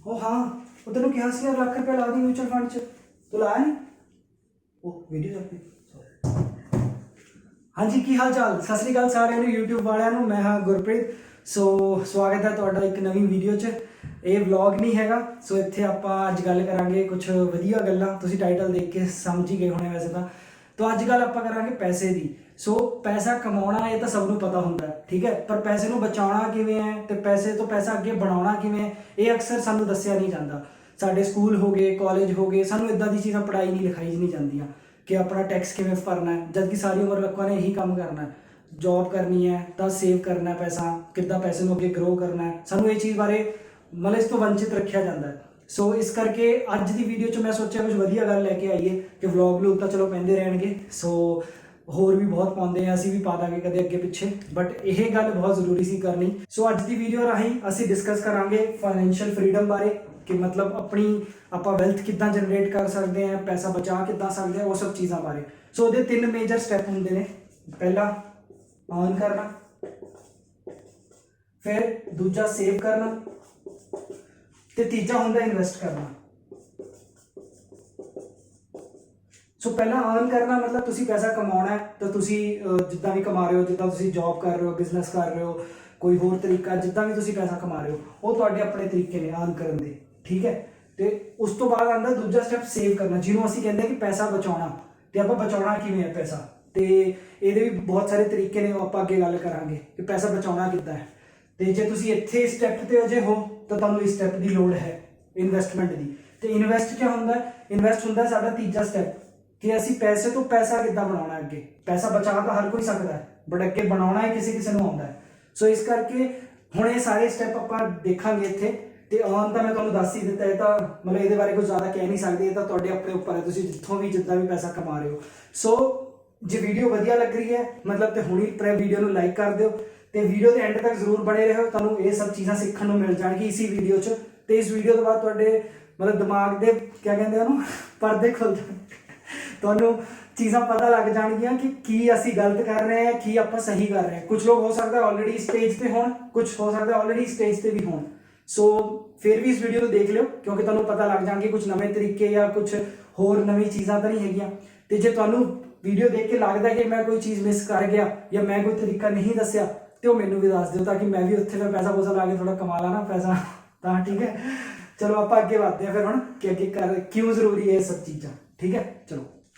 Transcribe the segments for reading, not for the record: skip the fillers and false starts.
ਉਹ ਹਾਂ, ਉਹ ਤੈਨੂੰ ਕਿਹਾ ਸੀ ਯਾਰ ਲੱਖ ਰੁਪਏ ਲਾ ਦੀ ਮਿਊਚੁਅਲ ਫੰਡ 'ਚ, ਤੂੰ ਲਾਇਆ ਨਹੀਂ? ਉਹ ਵੀਡੀਓ ਚੱਕ ਪਈ। ਹਾਂਜੀ, ਕੀ ਹਾਲ ਚਾਲ? ਸਤਿ ਸ੍ਰੀ ਅਕਾਲ ਸਾਰਿਆਂ ਨੂੰ, YouTube ਵਾਲਿਆਂ ਨੂੰ। ਮੈਂ ਹਾਂ ਗੁਰਪ੍ਰੀਤ। ਸੋ ਸਵਾਗਤ ਹੈ ਤੁਹਾਡਾ ਇੱਕ ਨਵੀਂ ਵੀਡੀਓ 'ਚ। ਇਹ ਵਲੌਗ ਨਹੀਂ ਹੈਗਾ। ਸੋ ਇੱਥੇ ਆਪਾਂ ਅੱਜ ਗੱਲ ਕਰਾਂਗੇ ਕੁਝ ਵਧੀਆ ਗੱਲਾਂ। ਤੁਸੀਂ ਟਾਈਟਲ ਦੇਖ ਕੇ ਸਮਝ ਹੀ ਗਏ ਹੋਣੇ ਵੈਸੇ ਤਾਂ ਅੱਜ ਗੱਲ ਆਪਾਂ ਕਰਾਂਗੇ ਪੈਸੇ ਦੀ। ਸੋ ਪੈਸਾ ਕਮਾਉਣਾ ਇਹ ਤਾਂ ਸਭ ਨੂੰ ਪਤਾ ਹੁੰਦਾ ਹੈ, ਠੀਕ ਹੈ, ਪਰ ਪੈਸੇ ਨੂੰ ਬਚਾਉਣਾ ਕਿਵੇਂ ਹੈ ਤੇ ਪੈਸੇ ਤੋਂ ਪੈਸਾ ਅੱਗੇ ਬਣਾਉਣਾ ਕਿਵੇਂ ਹੈ, ਇਹ ਅਕਸਰ ਸਾਨੂੰ ਦੱਸਿਆ ਨਹੀਂ ਜਾਂਦਾ। ਸਾਡੇ ਸਕੂਲ ਹੋ ਗਏ, ਕਾਲਜ ਹੋ ਗਏ, ਸਾਨੂੰ ਇਦਾਂ ਦੀ ਚੀਜ਼ਾਂ ਪੜ੍ਹਾਈ ਨਹੀਂ ਲਿਖਾਈ ਨਹੀਂ ਜਾਂਦੀਆਂ ਕਿ ਆਪਣਾ ਟੈਕਸ ਕਿਵੇਂ ਭਰਨਾ ਹੈ, ਜਦ ਕਿ ਸਾਰੀ ਉਮਰ ਲੋਕਾਂ ਨੇ ਇਹੀ ਕੰਮ ਕਰਨਾ ਹੈ। ਜੌਬ ਕਰਨੀ ਹੈ ਤਾਂ ਸੇਵ ਕਰਨਾ ਪੈਸਾ, ਕਿੱਦਾਂ ਪੈਸੇ ਨੂੰ ਅੱਗੇ ਗਰੋ ਕਰਨਾ ਹੈ, ਸਾਨੂੰ ਇਹ ਚੀਜ਼ ਬਾਰੇ ਮਤਲਬ ਇਸ ਤੋਂ ਵੰਚਿਤ ਰੱਖਿਆ ਜਾਂਦਾ ਹੈ। ਸੋ ਇਸ ਕਰਕੇ ਅੱਜ ਦੀ ਵੀਡੀਓ 'ਚ ਮੈਂ ਸੋਚਿਆ ਕੁਝ ਵਧੀਆ ਗੱਲ ਲੈ ਕੇ ਆਈਏ ਕਿ ਵਲੌਗ ਨੂੰ ਤਾਂ ਚਲੋ ਪੈਂਦੇ ਰਹਿਣਗੇ। ਸੋ ਹੋਰ ਵੀ ਬਹੁਤ ਪਾਉਂਦੇ ਆ, ਅਸੀਂ ਵੀ ਪਾ ਦਾਂਗੇ ਕਦੇ ਅੱਗੇ ਪਿੱਛੇ, ਬਟ ਇਹ ਗੱਲ ਬਹੁਤ ਜ਼ਰੂਰੀ ਸੀ ਕਰਨੀ। ਸੋ ਅੱਜ ਦੀ ਵੀਡੀਓ ਰਾਹੀਂ ਅਸੀਂ ਡਿਸਕਸ ਕਰਾਂਗੇ ਫਾਈਨੈਂਸ਼ੀਅਲ ਫਰੀडम ਬਾਰੇ ਕਿ ਮਤਲਬ ਆਪਾਂ ਵੈਲਥ ਕਿੱਦਾਂ ਜਨਰੇਟ ਕਰ ਸਕਦੇ ਹਾਂ, ਪੈਸਾ ਬਚਾ ਕਿੱਦਾਂ ਸਕਦੇ ਹਾਂ, ਉਹ ਸਭ ਚੀਜ਼ਾਂ ਬਾਰੇ। ਸੋ ਉਹਦੇ 3 ਮੇਜਰ ਸਟੈਪ ਹੁੰਦੇ ਨੇ। ਪਹਿਲਾ ਅਰਨ ਕਰਨਾ, ਫਿਰ ਦੂਜਾ ਸੇਵ ਕਰਨਾ ਤੇ ਤੀਜਾ ਹੁੰਦਾ ਇਨਵੈਸਟ ਕਰਨਾ। ਸੋ ਪਹਿਲਾਂ ਅਰਨ ਕਰਨਾ ਮਤਲਬ ਤੁਸੀਂ ਪੈਸਾ ਕਮਾਉਣਾ ਹੈ ਤਾਂ ਤੁਸੀਂ ਜਿੱਦਾਂ ਵੀ ਕਮਾ ਰਹੇ ਹੋ, ਜਿੱਦਾਂ ਤੁਸੀਂ ਜੌਬ ਕਰ ਰਹੇ ਹੋ, ਬਿਜ਼ਨਸ ਕਰ ਰਹੇ ਹੋ, ਕੋਈ ਹੋਰ ਤਰੀਕਾ, ਜਿੱਦਾਂ ਵੀ ਤੁਸੀਂ ਪੈਸਾ ਕਮਾ ਰਹੇ ਹੋ, ਉਹ ਤੁਹਾਡੇ ਆਪਣੇ ਤਰੀਕੇ ਨੇ ਅਰਨ ਕਰਨ ਦੇ, ਠੀਕ ਹੈ। ਤੇ ਉਸ ਤੋਂ ਬਾਅਦ ਆਉਂਦਾ ਦੂਜਾ ਸਟੈਪ ਸੇਵ ਕਰਨਾ, ਜਿਹਨੂੰ ਅਸੀਂ ਕਹਿੰਦੇ ਕਿ ਪੈਸਾ ਬਚਾਉਣਾ। ਤੇ ਆਪਾਂ ਬਚਾਉਣਾ ਕਿਵੇਂ ਹੈ ਪੈਸਾ, ਤੇ ਇਹਦੇ ਵੀ ਬਹੁਤ ਸਾਰੇ ਤਰੀਕੇ ਨੇ, ਉਹ ਆਪਾਂ ਅੱਗੇ ਗੱਲ ਕਰਾਂਗੇ ਕਿ ਪੈਸਾ ਬਚਾਉਣਾ ਕਿੱਦਾਂ ਹੈ। ਤੇ ਜੇ ਤੁਸੀਂ ਇੱਥੇ ਸਟੈਪ ਤੇ ਅਜੇ ਹੋ ਤਾਂ ਤੁਹਾਨੂੰ ਇਸ ਸਟੈਪ ਦੀ ਲੋੜ ਹੈ, ਇਨਵੈਸਟਮੈਂਟ ਦੀ। ਤੇ ਇਨਵੈਸਟ ਕਿਆ ਹੁੰਦਾ ਹੈ? ਇਨਵੈਸਟ ਹੁੰਦਾ ਸਾਡਾ ਤੀਜਾ ਸਟੈਪ ਕਿ ਅਸੀਂ ਪੈਸੇ ਤੋਂ ਪੈਸਾ ਕਿੱਦਾਂ ਬਣਾਉਣਾ। ਅੱਗੇ ਪੈਸਾ ਬਚਾ ਤਾਂ ਹਰ ਕੋਈ ਸਕਦਾ ਹੈ, ਬਟ ਅੱਗੇ ਬਣਾਉਣਾ ਹੈ ਕਿਸੇ ਕਿਸੇ ਨੂੰ ਆਉਂਦਾ ਹੈ। ਸੋ ਇਸ ਕਰਕੇ ਹੁਣ ਇਹ ਸਾਰੇ ਸਟੈਪ ਆਪਾਂ ਦੇਖਾਂਗੇ ਇੱਥੇ। ਤੇ ਅਰਨ ਤਾਂ ਮੈਂ ਤੁਹਾਨੂੰ ਦੱਸ ਹੀ ਦਿੱਤਾ, ਇਹ ਤਾਂ ਮਤਲਬ ਇਹਦੇ ਬਾਰੇ ਕੁਝ ਜ਼ਿਆਦਾ ਕਹਿ ਨਹੀਂ ਸਕਦੇ, ਇਹ ਤਾਂ ਤੁਹਾਡੇ ਆਪਣੇ ਉੱਪਰ ਹੈ, ਤੁਸੀਂ ਜਿੱਥੋਂ ਵੀ ਜਿੱਦਾਂ ਵੀ ਪੈਸਾ ਕਮਾ ਰਹੇ ਹੋ। ਸੋ ਜੇ ਵੀਡੀਓ ਵਧੀਆ ਲੱਗ ਰਹੀ ਹੈ ਮਤਲਬ ਤੇ ਹੁਣੀ ਵੀਡੀਓ ਨੂੰ ਲਾਈਕ ਕਰ ਦਿਓ ਤੇ ਵੀਡੀਓ ਦੇ ਐਂਡ ਤੱਕ ਜ਼ਰੂਰ ਬਣੇ ਰਹੋ, ਤੁਹਾਨੂੰ ਇਹ ਸਭ ਚੀਜ਼ਾਂ ਸਿੱਖਣ ਨੂੰ ਮਿਲ ਜਾਣਗੀ ਇਸੀ ਵੀਡੀਓ 'ਚ। ਤੇ ਇਸ ਵੀਡੀਓ ਤੋਂ ਬਾਅਦ ਤੁਹਾਡੇ ਮਤਲਬ ਦਿਮਾਗ ਦੇ ਕਿਆ ਕਹਿੰਦੇ ਉਹਨੂੰ, ਪਰਦੇ ਖੁੱਲ ਜਾਣ, ਤੁਹਾਨੂੰ ਚੀਜ਼ਾਂ ਪਤਾ ਲੱਗ ਜਾਣਗੀਆਂ ਕਿ ਕੀ ਅਸੀਂ ਗਲਤ ਕਰ ਰਹੇ ਹਾਂ, ਕੀ ਆਪਾਂ ਸਹੀ ਕਰ ਰਹੇ ਹਾਂ। ਕੁਝ ਲੋਕ ਹੋ ਸਕਦਾ ਆਲਰੇਡੀ ਸਟੇਜ ਤੇ ਹੋਣ, ਕੁਝ ਹੋ ਸਕਦਾ ਆਲਰੇਡੀ ਸਟੇਜ ਤੇ ਵੀ ਹੋਣ। ਸੋ ਫਿਰ ਵੀ ਇਸ ਵੀਡੀਓ ਨੂੰ ਦੇਖ ਲਿਓ ਕਿਉਂਕਿ ਤੁਹਾਨੂੰ ਪਤਾ ਲੱਗ ਜਾਣਗੇ ਕੁਝ ਨਵੇਂ ਤਰੀਕੇ ਜਾਂ ਕੁਝ ਹੋਰ ਨਵੀਂ ਚੀਜ਼ਾਂ ਤਾਂ ਨਹੀਂ ਹੈਗੀਆਂ। ਤੇ ਜੇ ਤੁਹਾਨੂੰ ਵੀਡੀਓ ਦੇਖ ਕੇ ਲੱਗਦਾ ਕਿ ਮੈਂ ਕੋਈ ਚੀਜ਼ ਮਿਸ ਕਰ ਗਿਆ ਜਾਂ ਮੈਂ ਕੋਈ ਤਰੀਕਾ ਨਹੀਂ ਦੱਸਿਆ ਤੇ ਉਹ ਮੈਨੂੰ ਵੀ ਦੱਸ ਦਿਓ, ਤਾਂ ਕਿ ਮੈਂ ਵੀ ਉੱਥੇ ਫਿਰ ਪੈਸਾ ਪੂਸਾ ਲਾ ਕੇ ਥੋੜਾ ਕਮਾ ਲਾ ਨਾ ਪੈਸਾ, ਤਾਂ ਠੀਕ ਹੈ। ਚਲੋ ਆਪਾਂ ਅੱਗੇ ਵਧਦੇ ਹਾਂ ਫਿਰ ਹੁਣ ਕਿ ਅੱਗੇ ਕਿਉਂ ਜ਼ਰੂਰੀ ਹੈ ਇਹ ਸਭ ਚੀਜ਼ਾਂ, ਠੀਕ ਹੈ। ਚਲੋ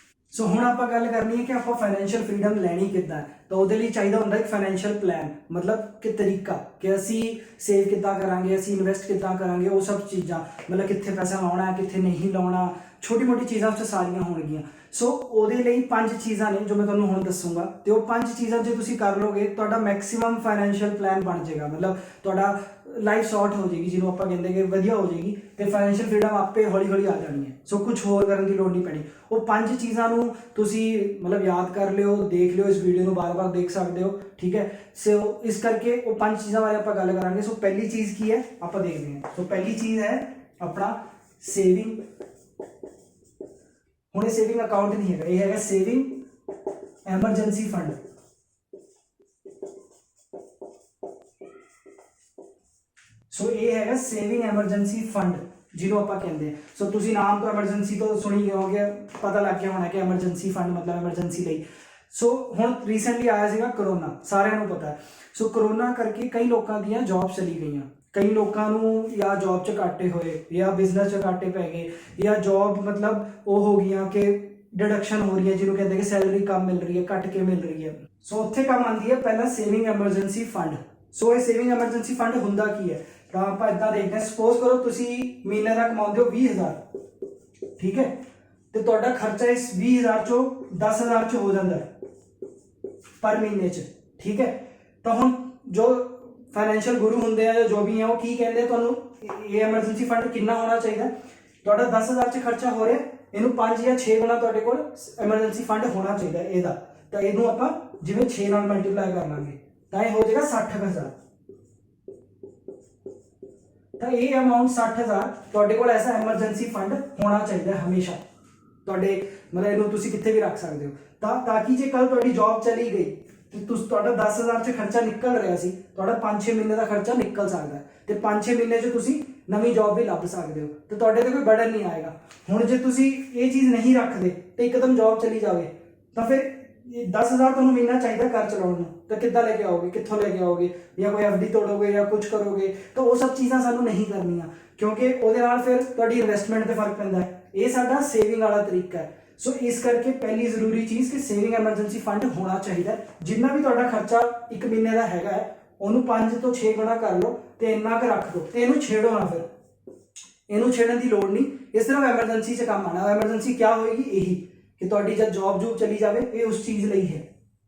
ਸੋ ਹੁਣ ਆਪਾਂ ਗੱਲ ਕਰਨੀ ਹੈ ਕਿ ਆਪਾਂ ਫਾਈਨੈਂਸ਼ੀਅਲ ਫਰੀडम ਲੈਣੀ ਕਿੱਦਾਂ ਹੈ। ਤਾਂ ਉਹਦੇ ਲਈ ਚਾਹੀਦਾ ਹੁੰਦਾ ਇੱਕ ਫਾਈਨੈਂਸ਼ੀਅਲ ਪਲਾਨ, ਮਤਲਬ ਕਿ ਤਰੀਕਾ ਕਿ ਅਸੀਂ ਸੇਵ ਕਿੱਦਾਂ ਕਰਾਂਗੇ, ਅਸੀਂ ਇਨਵੈਸਟ ਕਿੱਦਾਂ ਕਰਾਂਗੇ, ਉਹ ਸਭ ਚੀਜ਼ਾਂ, ਮਤਲਬ ਕਿੱਥੇ ਪੈਸਾ ਲਾਉਣਾ ਹੈ, ਕਿੱਥੇ ਨਹੀਂ ਲਾਉਣਾ, ਛੋਟੀ ਮੋਟੀ ਚੀਜ਼ਾਂ ਉੱਥੇ ਸਾਰੀਆਂ ਹੋਣਗੀਆਂ। ਸੋ ਉਹਦੇ ਲਈ 5 ਚੀਜ਼ਾਂ ਨੇ ਜੋ ਮੈਂ ਤੁਹਾਨੂੰ ਹੁਣ ਦੱਸੂਗਾ, ਤੇ ਉਹ 5 ਚੀਜ਼ਾਂ ਜੇ ਤੁਸੀਂ ਕਰ ਲੋਗੇ ਤੁਹਾਡਾ ਮੈਕਸਿਮਮ ਫਾਈਨੈਂਸ਼ੀਅਲ ਪਲਾਨ ਬਣ ਜਾਏਗਾ, ਮਤਲਬ ਤੁਹਾਡਾ ਲਾਈਫ ਸੌਰਟ ਹੋ ਜਾਏਗੀ, ਜਿਹਨੂੰ ਆਪਾਂ ਕਹਿੰਦੇ ਕਿ ਵਧੀਆ ਹੋ ਜਾਏਗੀ, ਤੇ ਫਾਈਨੈਂਸ਼ੀਅਲ ਫਰੀडम ਆਪੇ ਹੌਲੀ ਹੌਲੀ ਆ ਜਾਣੀ ਹੈ। ਸੋ ਕੁਝ ਹੋਰ ਕਰਨ ਦੀ ਲੋੜ ਨਹੀਂ ਪੈਣੀ। ਉਹ 5 ਚੀਜ਼ਾਂ ਨੂੰ ਤੁਸੀਂ ਮਤਲਬ ਯਾਦ ਕਰ ਲਿਓ, ਦੇਖ ਲਿਓ, ਇਸ ਵੀਡੀਓ ਨੂੰ ਬਾਰ-ਬਾਰ ਦੇਖ ਸਕਦੇ ਹੋ, ਠੀਕ ਹੈ। ਸੋ ਇਸ ਕਰਕੇ ਉਹ 5 ਚੀਜ਼ਾਂ ਬਾਰੇ ਆਪਾਂ ਗੱਲ ਕਰਾਂਗੇ। ਸੋ ਪਹਿਲੀ ਚੀਜ਼ ਕੀ ਹੈ ਆਪਾਂ ਦੇਖਦੇ ਹਾਂ। ਸੋ ਪਹਿਲੀ ਚੀਜ਼ ਹੈ ਆਪਣਾ ਸੇਵਿੰਗ। ਹੁਣ ਇਹ ਸੇਵਿੰਗ ਅਕਾਊਂਟ ਨਹੀਂ ਹੈਗਾ, ਇਹ ਹੈਗਾ ਸੇਵਿੰਗ ਐਮਰਜੈਂਸੀ ਫੰਡ। ਸੋ ਇਹ ਹੈਗਾ ਸੇਵਿੰਗ ਐਮਰਜੈਂਸੀ ਫੰਡ, ਜਿਹਨੂੰ ਆਪਾਂ ਕਹਿੰਦੇ ਹਾਂ। ਸੋ ਤੁਸੀਂ ਨਾਮ ਤੋਂ ਐਮਰਜੈਂਸੀ ਤੋਂ ਸੁਣੀ ਗਏ ਹੋਗੇ, ਪਤਾ ਲੱਗ ਗਿਆ ਹੋਣਾ ਕਿ ਐਮਰਜੈਂਸੀ ਫੰਡ ਮਤਲਬ ਐਮਰਜੈਂਸੀ ਲਈ। ਸੋ ਹੁਣ ਰੀਸੈਂਟਲੀ ਆਇਆ ਸੀਗਾ ਕਰੋਨਾ, ਸਾਰਿਆਂ ਨੂੰ ਪਤਾ ਹੈ। ਸੋ ਕਰੋਨਾ ਕਰਕੇ ਕਈ ਲੋਕਾਂ ਦੀਆਂ ਜੌਬ ਚਲੀ ਗਈਆਂ, ਕਈ ਲੋਕਾਂ ਨੂੰ ਜਾਂ ਜੌਬ 'ਚ ਘਾਟੇ ਹੋਏ ਜਾਂ ਬਿਜ਼ਨਸ 'ਚ ਘਾਟੇ ਪੈ ਗਏ, ਜਾਂ ਜੌਬ ਮਤਲਬ ਉਹ ਹੋ ਗਈਆਂ ਕਿ ਡਿਡਕਸ਼ਨ ਹੋ ਰਹੀ ਹੈ, ਜਿਹਨੂੰ ਕਹਿੰਦੇ ਕਿ ਸੈਲਰੀ ਕਮ ਮਿਲ ਰਹੀ ਹੈ, ਘੱਟ ਕੇ ਮਿਲ ਰਹੀ ਹੈ। ਸੋ ਉੱਥੇ ਕੰਮ ਆਉਂਦੀ ਹੈ ਪਹਿਲਾਂ ਸੇਵਿੰਗ ਐਮਰਜੈਂਸੀ ਫੰਡ। ਸੋ ਇਹ ਸੇਵਿੰਗ ਐਮਰਜੈਂਸੀ ਫੰਡ ਹੁੰਦਾ ਕੀ ਹੈ, ਤਾਂ ਆਪਾਂ ਇਦਾਂ ਦੇਖਦੇ ਹਾਂ। ਸਪੋਜ਼ ਕਰੋ ਤੁਸੀਂ ਮਹੀਨੇ ਦਾ ਕਮਾਉਂਦੇ ਹੋ 20,000, ਠੀਕ ਹੈ, ਤੇ ਤੁਹਾਡਾ ਖਰਚਾ ਇਸ 20,000 ਚੋਂ 10,000 ਚ ਹੋ ਜਾਂਦਾ ਹੈ ਪਰ ਮਹੀਨੇ 'ਚ, ਠੀਕ ਹੈ। ਤਾਂ ਹੁਣ ਜੋ ਫਾਈਨੈਂਸ਼ੀਅਲ ਗੁਰੂ ਹੁੰਦੇ ਆ ਜਾਂ ਜੋ ਵੀ ਹੈ, ਉਹ ਕੀ ਕਹਿੰਦੇ ਤੁਹਾਨੂੰ ਇਹ ਐਮਰਜੈਂਸੀ ਫੰਡ ਕਿੰਨਾ ਹੋਣਾ ਚਾਹੀਦਾ। ਤੁਹਾਡਾ 10,000 ਚ ਖਰਚਾ ਹੋ ਰਿਹਾ, ਇਹਨੂੰ 5 ਜਾਂ 6 ਗੁਣਾ ਤੁਹਾਡੇ ਕੋਲ ਐਮਰਜੈਂਸੀ ਫੰਡ ਹੋਣਾ ਚਾਹੀਦਾ ਇਹਦਾ। ਤਾਂ ਇਹਨੂੰ ਆਪਾਂ ਜਿਵੇਂ 6 ਨਾਲ ਮਲਟੀਪਲਾਈ ਕਰ ਲਾਂਗੇ ਤਾਂ ਇਹ ਹੋ ਜਾਏਗਾ 60,000। ਤਾਂ ਇਹ ਅਮਾਉਂਟ 60,000 ਤੁਹਾਡੇ ਕੋਲ ਐਸਾ ਐਮਰਜੈਂਸੀ ਫੰਡ ਹੋਣਾ ਚਾਹੀਦਾ ਹਮੇਸ਼ਾ ਤੁਹਾਡੇ, ਮਤਲਬ ਇਹਨੂੰ ਤੁਸੀਂ ਕਿੱਥੇ ਵੀ ਰੱਖ ਸਕਦੇ ਹੋ ਤਾਂ ਕਿ ਜੇ ਕੱਲ ਤੁਹਾਡੀ ਜੌਬ ਚਲੀ ਗਈ ਤੇ ਤੁਸੀਂ ਤੁਹਾਡਾ 10,000 ਚ ਖਰਚਾ ਨਿਕਲ ਰਿਹਾ ਸੀ, ਤੁਹਾਡਾ 5-6 ਮਹੀਨੇ ਦਾ ਖਰਚਾ ਨਿਕਲ ਸਕਦਾ ਹੈ। ਤੇ 5-6 ਮਹੀਨੇ 'ਚ ਤੁਸੀਂ ਨਵੀਂ ਜੌਬ ਵੀ ਲੱਭ ਸਕਦੇ ਹੋ ਤੇ ਤੁਹਾਡੇ ਤੇ ਕੋਈ ਬਰਡਨ ਨਹੀਂ ਆਏਗਾ। ਹੁਣ ਜੇ ਤੁਸੀਂ ਇਹ ਚੀਜ਼ ਨਹੀਂ ਰੱਖਦੇ ਤੇ ਇੱਕਦਮ ਜੌਬ ਚਲੀ ਜਾਵੇ ਤਾਂ ਫਿਰ 10,000 ਤੁਹਾਨੂੰ ਮਹੀਨਾ ਚਾਹੀਦਾ ਘਰ ਚਲਾਉਣ ਨੂੰ, ਤਾਂ ਕਿੱਦਾਂ ਲੈ ਕੇ ਆਓਗੇ, ਕਿੱਥੋਂ ਲੈ ਕੇ ਆਓਗੇ, ਜਾਂ ਕੋਈ ਐਫਡੀ ਤੋੜੋਗੇ ਜਾਂ ਕੁਝ ਕਰੋਗੇ, ਤਾਂ ਉਹ ਸਭ ਚੀਜ਼ਾਂ ਸਾਨੂੰ ਨਹੀਂ ਕਰਨੀਆਂ, ਕਿਉਂਕਿ ਉਹਦੇ ਨਾਲ ਫਿਰ ਤੁਹਾਡੀ ਇਨਵੈਸਟਮੈਂਟ ਤੇ ਫਰਕ ਪੈਂਦਾ ਹੈ। ਇਹ ਸਾਡਾ ਸੇਵਿੰਗ ਵਾਲਾ ਤਰੀਕਾ ਹੈ। ਸੋ ਇਸ ਕਰਕੇ ਪਹਿਲੀ ਜ਼ਰੂਰੀ ਚੀਜ਼ ਕਿ ਸੇਵਿੰਗ ਐਮਰਜੈਂਸੀ ਫੰਡ ਹੋਣਾ ਚਾਹੀਦਾ। ਜਿੰਨਾ ਵੀ ਤੁਹਾਡਾ ਖਰਚਾ ਇੱਕ ਮਹੀਨੇ ਦਾ ਹੈਗਾ ਹੈ ਉਹਨੂੰ 5 ਤੋਂ 6 ਗੁਣਾ ਕਰ ਲਓ ਤੇ ਇੰਨਾ ਕੁ ਰੱਖ ਦਿਓ ਤੇ ਇਹਨੂੰ ਛੇੜੋ ਨਾ, ਫਿਰ ਇਹਨੂੰ ਛੇੜਨ ਦੀ ਲੋੜ ਨਹੀਂ, ਇਹ ਸਿਰਫ ਐਮਰਜੈਂਸੀ 'ਚ ਕੰਮ ਆਣਾ। ਐਮਰਜੈਂਸੀ क्या ਹੋਏਗੀ, ਇਹੀ ਕਿ ਤੁਹਾਡੀ ਜਦ ਜੌਬ ਚਲੀ ਜਾਵੇ, ਇਹ ਉਸ ਚੀਜ਼ ਲਈ ਹੈ।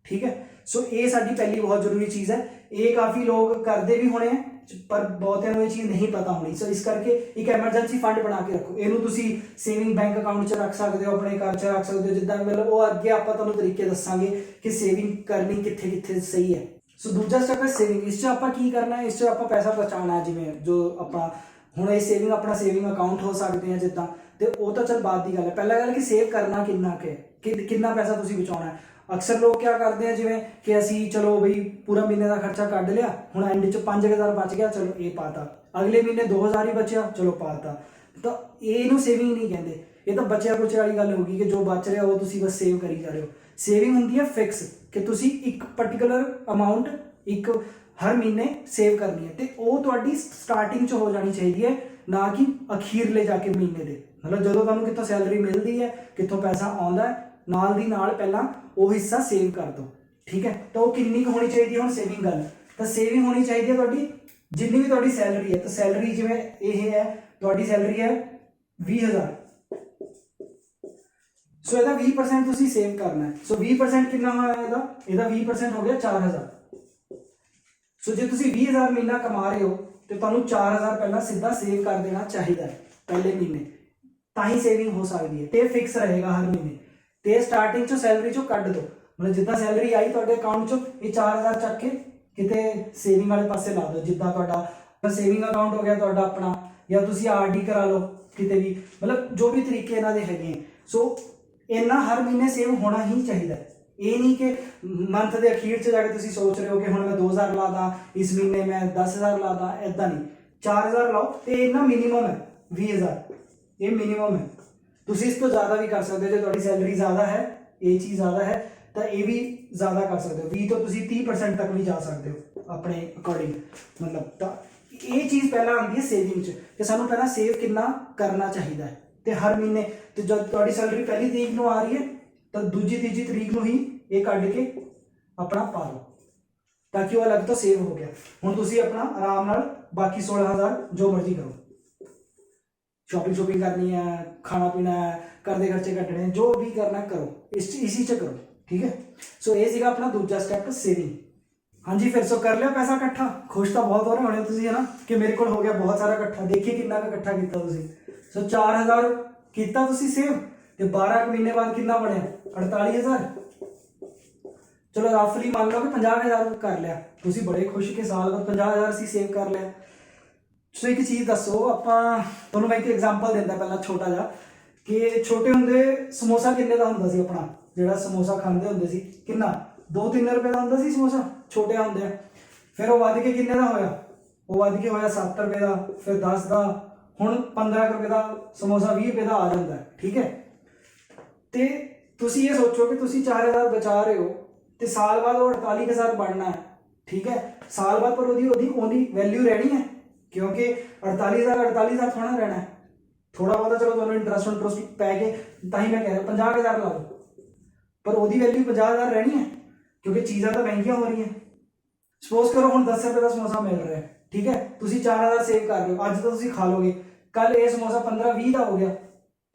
ਠੀਕ ਹੈ, ਸੋ ਇਹ ਸਾਡੀ ਪਹਿਲੀ ਬਹੁਤ ਜ਼ਰੂਰੀ ਚੀਜ਼ ਹੈ। ਇਹ ਕਾਫੀ ਲੋਕ ਕਰਦੇ ਵੀ ਹੋਣੇ ਆ ਪਰ ਬਹੁਤਿਆਂ ਨੂੰ ਇਹ ਚੀਜ਼ ਨਹੀਂ ਪਤਾ ਹੋਣੀ। ਸੋ ਇਸ ਕਰਕੇ ਇੱਕ ਐਮਰਜੈਂਸੀ ਫੰਡ ਬਣਾ ਕੇ ਰੱਖੋ। ਇਹਨੂੰ ਤੁਸੀਂ ਸੇਵਿੰਗ ਬੈਂਕ ਅਕਾਊਂਟ 'ਚ ਰੱਖ ਸਕਦੇ ਹੋ, ਆਪਣੇ ਘਰ 'ਚ ਰੱਖ ਸਕਦੇ ਹੋ, ਜਿੱਦਾਂ ਮਤਲਬ ਉਹ ਅੱਗੇ ਆਪਾਂ ਤੁਹਾਨੂੰ ਤਰੀਕੇ ਦੱਸਾਂਗੇ ਕਿ ਸੇਵਿੰਗ ਕਰਨੀ ਕਿੱਥੇ ਕਿੱਥੇ ਸਹੀ ਹੈ। ਸੋ ਦੂਜਾ ਸਟੈਪ ਹੈ ਸੇਵਿੰਗ। ਇਸ 'ਚ ਆਪਾਂ ਕੀ ਕਰਨਾ ਹੈ, ਇਸ 'ਚ ਆਪਾਂ ਪੈਸਾ ਬਚਾਉਣਾ। ਜਿਵੇਂ ਜੋ ਆਪਾਂ ਹੁਣ ਇਹ ਸੇਵਿੰਗ ਆਪਣਾ ਸੇਵਿੰਗ ਅਕਾਊਂਟ ਹੋ ਸਕਦੇ ਆ ਜਿੱਦਾਂ, ਤੇ ਉਹ ਤਾਂ ਚਲ ਬਾਅਦ ਦੀ ਗੱਲ ਹੈ। ਪਹਿਲਾਂ ਗੱਲ ਕਿ ਸੇਵ ਕਰਨਾ ਕਿੰਨਾ ਕਿ ਕਿੰਨਾ ਪੈਸਾ ਤੁਸੀਂ ਬਚਾਉਣਾ ਹੈ। ਅਕਸਰ ਲੋਕ ਕੀ ਕਰਦੇ ਆ, ਜਿਵੇਂ ਕਿ ਅਸੀਂ ਚਲੋ ਬਈ ਪੂਰਾ ਮਹੀਨੇ ਦਾ ਖਰਚਾ ਕੱਢ ਲਿਆ, ਹੁਣ ਐਂਡ 'ਚ 5,000 ਬਚ ਗਿਆ, ਚਲੋ ਇਹ ਪਾਤਾ, ਅਗਲੇ ਮਹੀਨੇ 2,000 ਹੀ ਬਚਿਆ, ਚਲੋ ਪਾਤਾ, ਤਾਂ ਇਹਨੂੰ ਸੇਵਿੰਗ ਨਹੀਂ ਕਹਿੰਦੇ। ਇਹ ਤਾਂ ਬਚਿਆ ਕੁਚਿਆ ਵਾਲੀ ਗੱਲ ਹੋ ਗਈ ਕਿ ਜੋ ਬਚ ਰਿਹਾ ਉਹ ਤੁਸੀਂ ਬਸ ਸੇਵ ਕਰੀ ਜਾ ਰਹੇ ਹੋ। ਸੇਵਿੰਗ ਹੁੰਦੀ ਹੈ ਫਿਕਸ, ਕਿ ਤੁਸੀਂ ਇੱਕ ਪਾਰਟਿਕੂਲਰ ਅਮਾਊਂਟ ਇੱਕ ਹਰ ਮਹੀਨੇ ਸੇਵ ਕਰਨੀ ਹੈ, ਤੇ ਉਹ ਤੁਹਾਡੀ ਸਟਾਰਟਿੰਗ 'ਚ ਹੋ ਜਾਣੀ ਚਾਹੀਦੀ ਹੈ, ਨਾ ਕਿ ਅਖੀਰਲੇ ਜਾ ਕੇ ਮਹੀਨੇ ਦੇ। ਮਤਲਬ ਜਦੋਂ ਤੁਹਾਨੂੰ ਕਿੱਥੋਂ ਸੈਲਰੀ ਮਿਲਦੀ ਹੈ, ਕਿੱਥੋਂ ਪੈਸਾ ਆਉਂਦਾ ਹੈ, ਨਾਲ ਦੀ ਨਾਲ ਪਹਿਲਾਂ ਉਹ ਹਿੱਸਾ ਸੇਵ ਕਰ ਦਿਓ। ਠੀਕ ਹੈ, ਤਾਂ ਉਹ ਕਿੰਨੀ ਕੁ ਹੋਣੀ ਚਾਹੀਦੀ ਹੈ। ਹੁਣ ਸੇਵਿੰਗ ਗੱਲ, ਤਾਂ ਸੇਵਿੰਗ ਹੋਣੀ ਚਾਹੀਦੀ ਹੈ ਤੁਹਾਡੀ ਜਿੰਨੀ ਵੀ ਤੁਹਾਡੀ ਸੈਲਰੀ ਹੈ। ਤਾਂ ਸੈਲਰੀ ਜਿਵੇਂ ਇਹ ਹੈ, ਤੁਹਾਡੀ ਸੈਲਰੀ ਹੈ 20,000, ਸੋ ਇਹਦਾ 20% ਤੁਸੀਂ ਸੇਵ ਕਰਨਾ ਹੈ। ਸੋ 20% ਕਿੰਨਾ ਹੋਇਆ ਇਹਦਾ 20% ਹੋ ਗਿਆ 4,000। ਸੋ ਜੇ ਤੁਸੀਂ 20,000 ਮਹੀਨਾ ਕਮਾ ਰਹੇ ਹੋ ਤੇ ਤੁਹਾਨੂੰ 4,000 ਪਹਿਲਾਂ ਸਿੱਧਾ ਸੇਵ ਕਰ ਦੇਣਾ ਚਾਹੀਦਾ ਹੈ ਪਹਿਲੇ ਮਹੀਨੇ, ਤਾਂ ਹੀ ਸੇਵਿੰਗ ਹੋ ਸਕਦੀ ਹੈ। ਤੇ ਫਿਕਸ ਰਹੇਗਾ ਹਰ ਮਹੀਨੇ, ਤੇ ਸਟਾਰਟਿੰਗ 'ਚੋਂ ਸੈਲਰੀ 'ਚੋਂ ਕੱਢ ਦਿਓ। ਮਤਲਬ ਜਿੱਦਾਂ ਸੈਲਰੀ ਆਈ ਤੁਹਾਡੇ ਅਕਾਊਂਟ 'ਚੋਂ, ਇਹ 4,000 ਚੱਕ ਕੇ ਕਿਤੇ ਸੇਵਿੰਗ ਵਾਲੇ ਪਾਸੇ ਲਾ ਦਿਓ। ਜਿੱਦਾਂ ਤੁਹਾਡਾ ਸੇਵਿੰਗ ਅਕਾਊਂਟ ਹੋ ਗਿਆ ਤੁਹਾਡਾ ਆਪਣਾ, ਜਾਂ ਤੁਸੀਂ ਆਰਡੀ ਕਰਾ ਲਓ ਕਿਤੇ ਵੀ, ਮਤਲਬ ਜੋ ਵੀ ਤਰੀਕੇ ਇਹਨਾਂ ਦੇ ਹੈਗੇ। ਸੋ ਇੰਨਾ ਹਰ ਮਹੀਨੇ ਸੇਵ ਹੋਣਾ ਹੀ ਚਾਹੀਦਾ। ਇਹ ਨਹੀਂ ਕਿ ਮੰਥ ਦੇ ਅਖੀਰ 'ਚ ਜਾ ਕੇ ਤੁਸੀਂ ਸੋਚ ਰਹੇ ਹੋ ਕਿ ਹੁਣ ਮੈਂ 2,000 ਲਾ ਦਾਂ, ਇਸ ਮਹੀਨੇ ਮੈਂ 10,000 ਲਾ ਦਾਂ, ਇੱਦਾਂ ਨਹੀਂ। 4,000 ਲਾਓ, ਤੇ ਇੰਨਾ ਮਿਨੀਮਮ ਹੈ 20,000, ਇਹ ਮਿਨੀਮਮ ਹੈ। ਤੁਸੀਂ ਇਸ ਤੋਂ ਜ਼ਿਆਦਾ ਵੀ ਕਰ ਸਕਦੇ ਹੋ। ਜੇ ਤੁਹਾਡੀ ਸੈਲਰੀ ਜ਼ਿਆਦਾ ਹੈ, ਇਹ ਚੀਜ਼ ਜ਼ਿਆਦਾ ਹੈ, ਤਾਂ ਇਹ ਵੀ ਜ਼ਿਆਦਾ ਕਰ ਸਕਦੇ ਹੋ। 20 ਤੋਂ ਤੁਸੀਂ 30% ਤੱਕ ਵੀ ਜਾ ਸਕਦੇ ਹੋ ਆਪਣੇ ਅਕੋਰਡਿੰਗ। ਮਤਲਬ ਤਾਂ ਇਹ ਚੀਜ਼ ਪਹਿਲਾਂ ਆਉਂਦੀ ਹੈ ਸੇਵਿੰਗ 'ਚ, ਕਿ ਸਾਨੂੰ ਪਹਿਲਾਂ ਸੇਵ ਕਿੰਨਾ ਕਰਨਾ ਚਾਹੀਦਾ ਹੈ। ਤੇ ਹਰ ਮਹੀਨੇ, ਤੇ ਜਦ ਤੁਹਾਡੀ ਸੈਲਰੀ ਪਹਿਲੀ ਤਰੀਕ ਨੂੰ ਆ ਰਹੀ ਹੈ ਤਾਂ ਦੂਜੀ ਤੀਜੀ ਤਰੀਕ ਨੂੰ ਹੀ ਇਹ ਕੱਢ ਕੇ ਆਪਣਾ ਪਾ ਲਓ, ਤਾਂ ਕਿ ਉਹ ਅਲੱਗ ਤੋਂ ਸੇਵ ਹੋ ਗਿਆ। ਹੁਣ ਤੁਸੀਂ ਆਪਣਾ ਆਰਾਮ ਨਾਲ ਬਾਕੀ 16,000 ਜੋ ਮਰਜ਼ੀ ਕਰੋ, ਸ਼ॉपिंग करनी है, खाना पीना है, घर के खर्चे कटने, जो भी करना करो, इसी च करो। ठीक है, सो ये सीगा अपना दूसरा स्टेप सेविंग। हाँ जी, फिर सो कर लिया पैसा इकट्ठा, खुश तो बहुत हो रहे होने तुसीं, है ना, कि मेरे को हो गया बहुत सारा इकट्ठा। देखिए कितना इकट्ठा किया तुसीं। सो 4,000 किया तुसीं सेव, तो 12 महीने बाद कितना बनया 48,000। चलो रफली मान लो कि 50,000 कर लिया, तुसीं बड़े खुश कि साल बाद 50,000 असीं सेव कर लिया। सो एक चीज़ दसो, ਆਪਾਂ ਤੁਹਾਨੂੰ ਮੈਂ ਇੱਕ ਐਗਜ਼ਾਮਪਲ ਦਿੰਦਾ ਪਹਿਲਾਂ ਛੋਟਾ ਜਿਹਾ, ਕਿ ਛੋਟੇ ਹੁੰਦੇ ਸਮੋਸਾ ਕਿੰਨੇ ਦਾ ਹੁੰਦਾ ਸੀ ਆਪਣਾ, ਜਿਹੜਾ ਸਮੋਸਾ ਖਾਂਦੇ ਹੁੰਦੇ ਸੀ, ਕਿੰਨਾ 2-3 ਰੁਪਏ ਦਾ ਹੁੰਦਾ ਸੀ ਸਮੋਸਾ ਛੋਟੇ ਹੁੰਦੇ। ਫਿਰ ਉਹ ਵੱਧ ਕੇ ਕਿੰਨੇ ਦਾ ਹੋਇਆ, ਉਹ ਵੱਧ ਕੇ ਹੋਇਆ 7 ਰੁਪਏ ਦਾ, ਫਿਰ 10 ਦਾ, ਹੁਣ 15 ਰੁਪਏ ਦਾ ਸਮੋਸਾ 20 ਰੁਪਏ ਦਾ ਆ ਜਾਂਦਾ। ਠੀਕ ਹੈ, ਤੇ ਤੁਸੀਂ ਇਹ ਸੋਚੋ ਕਿ ਤੁਸੀਂ 4,000 ਬਚਾ ਰਹੇ ਹੋ ਤੇ ਸਾਲ ਬਾਅਦ ਉਹ 48,000 ਬਣਨਾ ਹੈ। ਠੀਕ ਹੈ, ਸਾਲ ਬਾਅਦ ਪਰ ਉਹਦੀ ਵੈਲਿਊ ਰਹਿਣੀ ਹੈ, क्योंकि 48,000 थोड़ा रहना है, थोड़ा बहुत चलो दोनों इंटरेस्ट पै के, ताही मैं कह रहा 50,000 ला लो, पर वो वैल्यू 50,000 रहनी है, क्योंकि चीज़ा तो महंगिया हो रही हैं। सपोज करो हम 10 रुपए का समोसा मिल रहा है, ठीक है, तुम 4,000 सेव कर रहे हो, अज तो तुम खा लोगे, कल ये समोसा 15-20 का हो गया,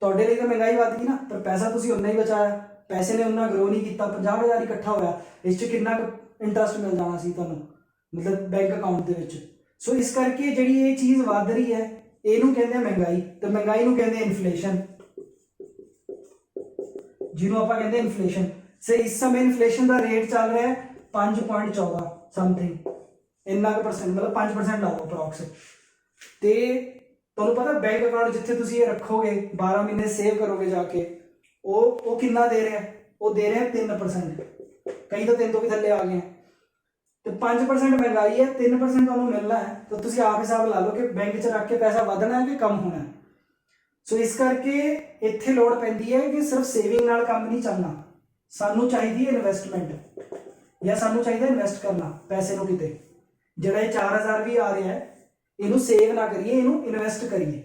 तो महंगाई बढ़ गई ना, पर पैसा तुम उन्ना ही बचाया, पैसे ने उन्ना ग्रो नहीं किया, 50,000 इकट्ठा होया, इस कितना इंटरेस्ट मिल जाना सी तुहानूं, मतलब बैंक अकाउंट के विच। सो इस करके जिहड़ी ये चीज़ वध रही है, इहनूं कहंदे महंगाई, तो महंगाई नूं कहंदे इन्फ्लेशन, जिन्हों आपां कहंदे इन्फ्लेशन। सो इस समय इन्फ्लेशन का रेट चल रहा है 5.14 समथिंग, इन्ना क परसेंट, मतलब 5% ला लो अप्रॉक्स। तो तुहानूं पता बैंक अकाउंट जिथे तुसीं ये रखोगे 12 महीने सेव करोगे जाके, वो कितना दे रहा है, वो दे रहे हैं 3%, कई तो 3 तो भी थल्ले आ गए हैं। ਤੇ 5% ਮਹਿੰਗਾਈ ਹੈ, 3% ਤੁਹਾਨੂੰ ਮਿਲਣਾ ਹੈ, ਤਾਂ ਤੁਸੀਂ ਆਪ ਹਿਸਾਬ ਲਾ ਲਓ ਕਿ ਬੈਂਕ 'ਚ ਰੱਖ ਕੇ ਪੈਸਾ ਵਧਣਾ ਹੈ ਕਿ ਕਮ ਹੋਣਾ ਹੈ। ਸੋ ਇਸ ਕਰਕੇ ਇੱਥੇ ਲੋੜ ਪੈਂਦੀ ਹੈ ਕਿ ਸਿਰਫ ਸੇਵਿੰਗ ਨਾਲ ਕੰਮ ਨਹੀਂ ਚੱਲਣਾ, ਸਾਨੂੰ ਚਾਹੀਦੀ ਹੈ ਇਨਵੈਸਟਮੈਂਟ, ਜਾਂ ਸਾਨੂੰ ਚਾਹੀਦਾ ਇਨਵੈਸਟ ਕਰਨਾ ਪੈਸੇ ਨੂੰ ਕਿਤੇ। ਜਿਹੜਾ ਇਹ 4000 ਵੀ ਆ ਰਿਹਾ ਹੈ, ਇਹਨੂੰ ਸੇਵ ਨਾ ਕਰੀਏ, ਇਹਨੂੰ ਇਨਵੈਸਟ ਕਰੀਏ,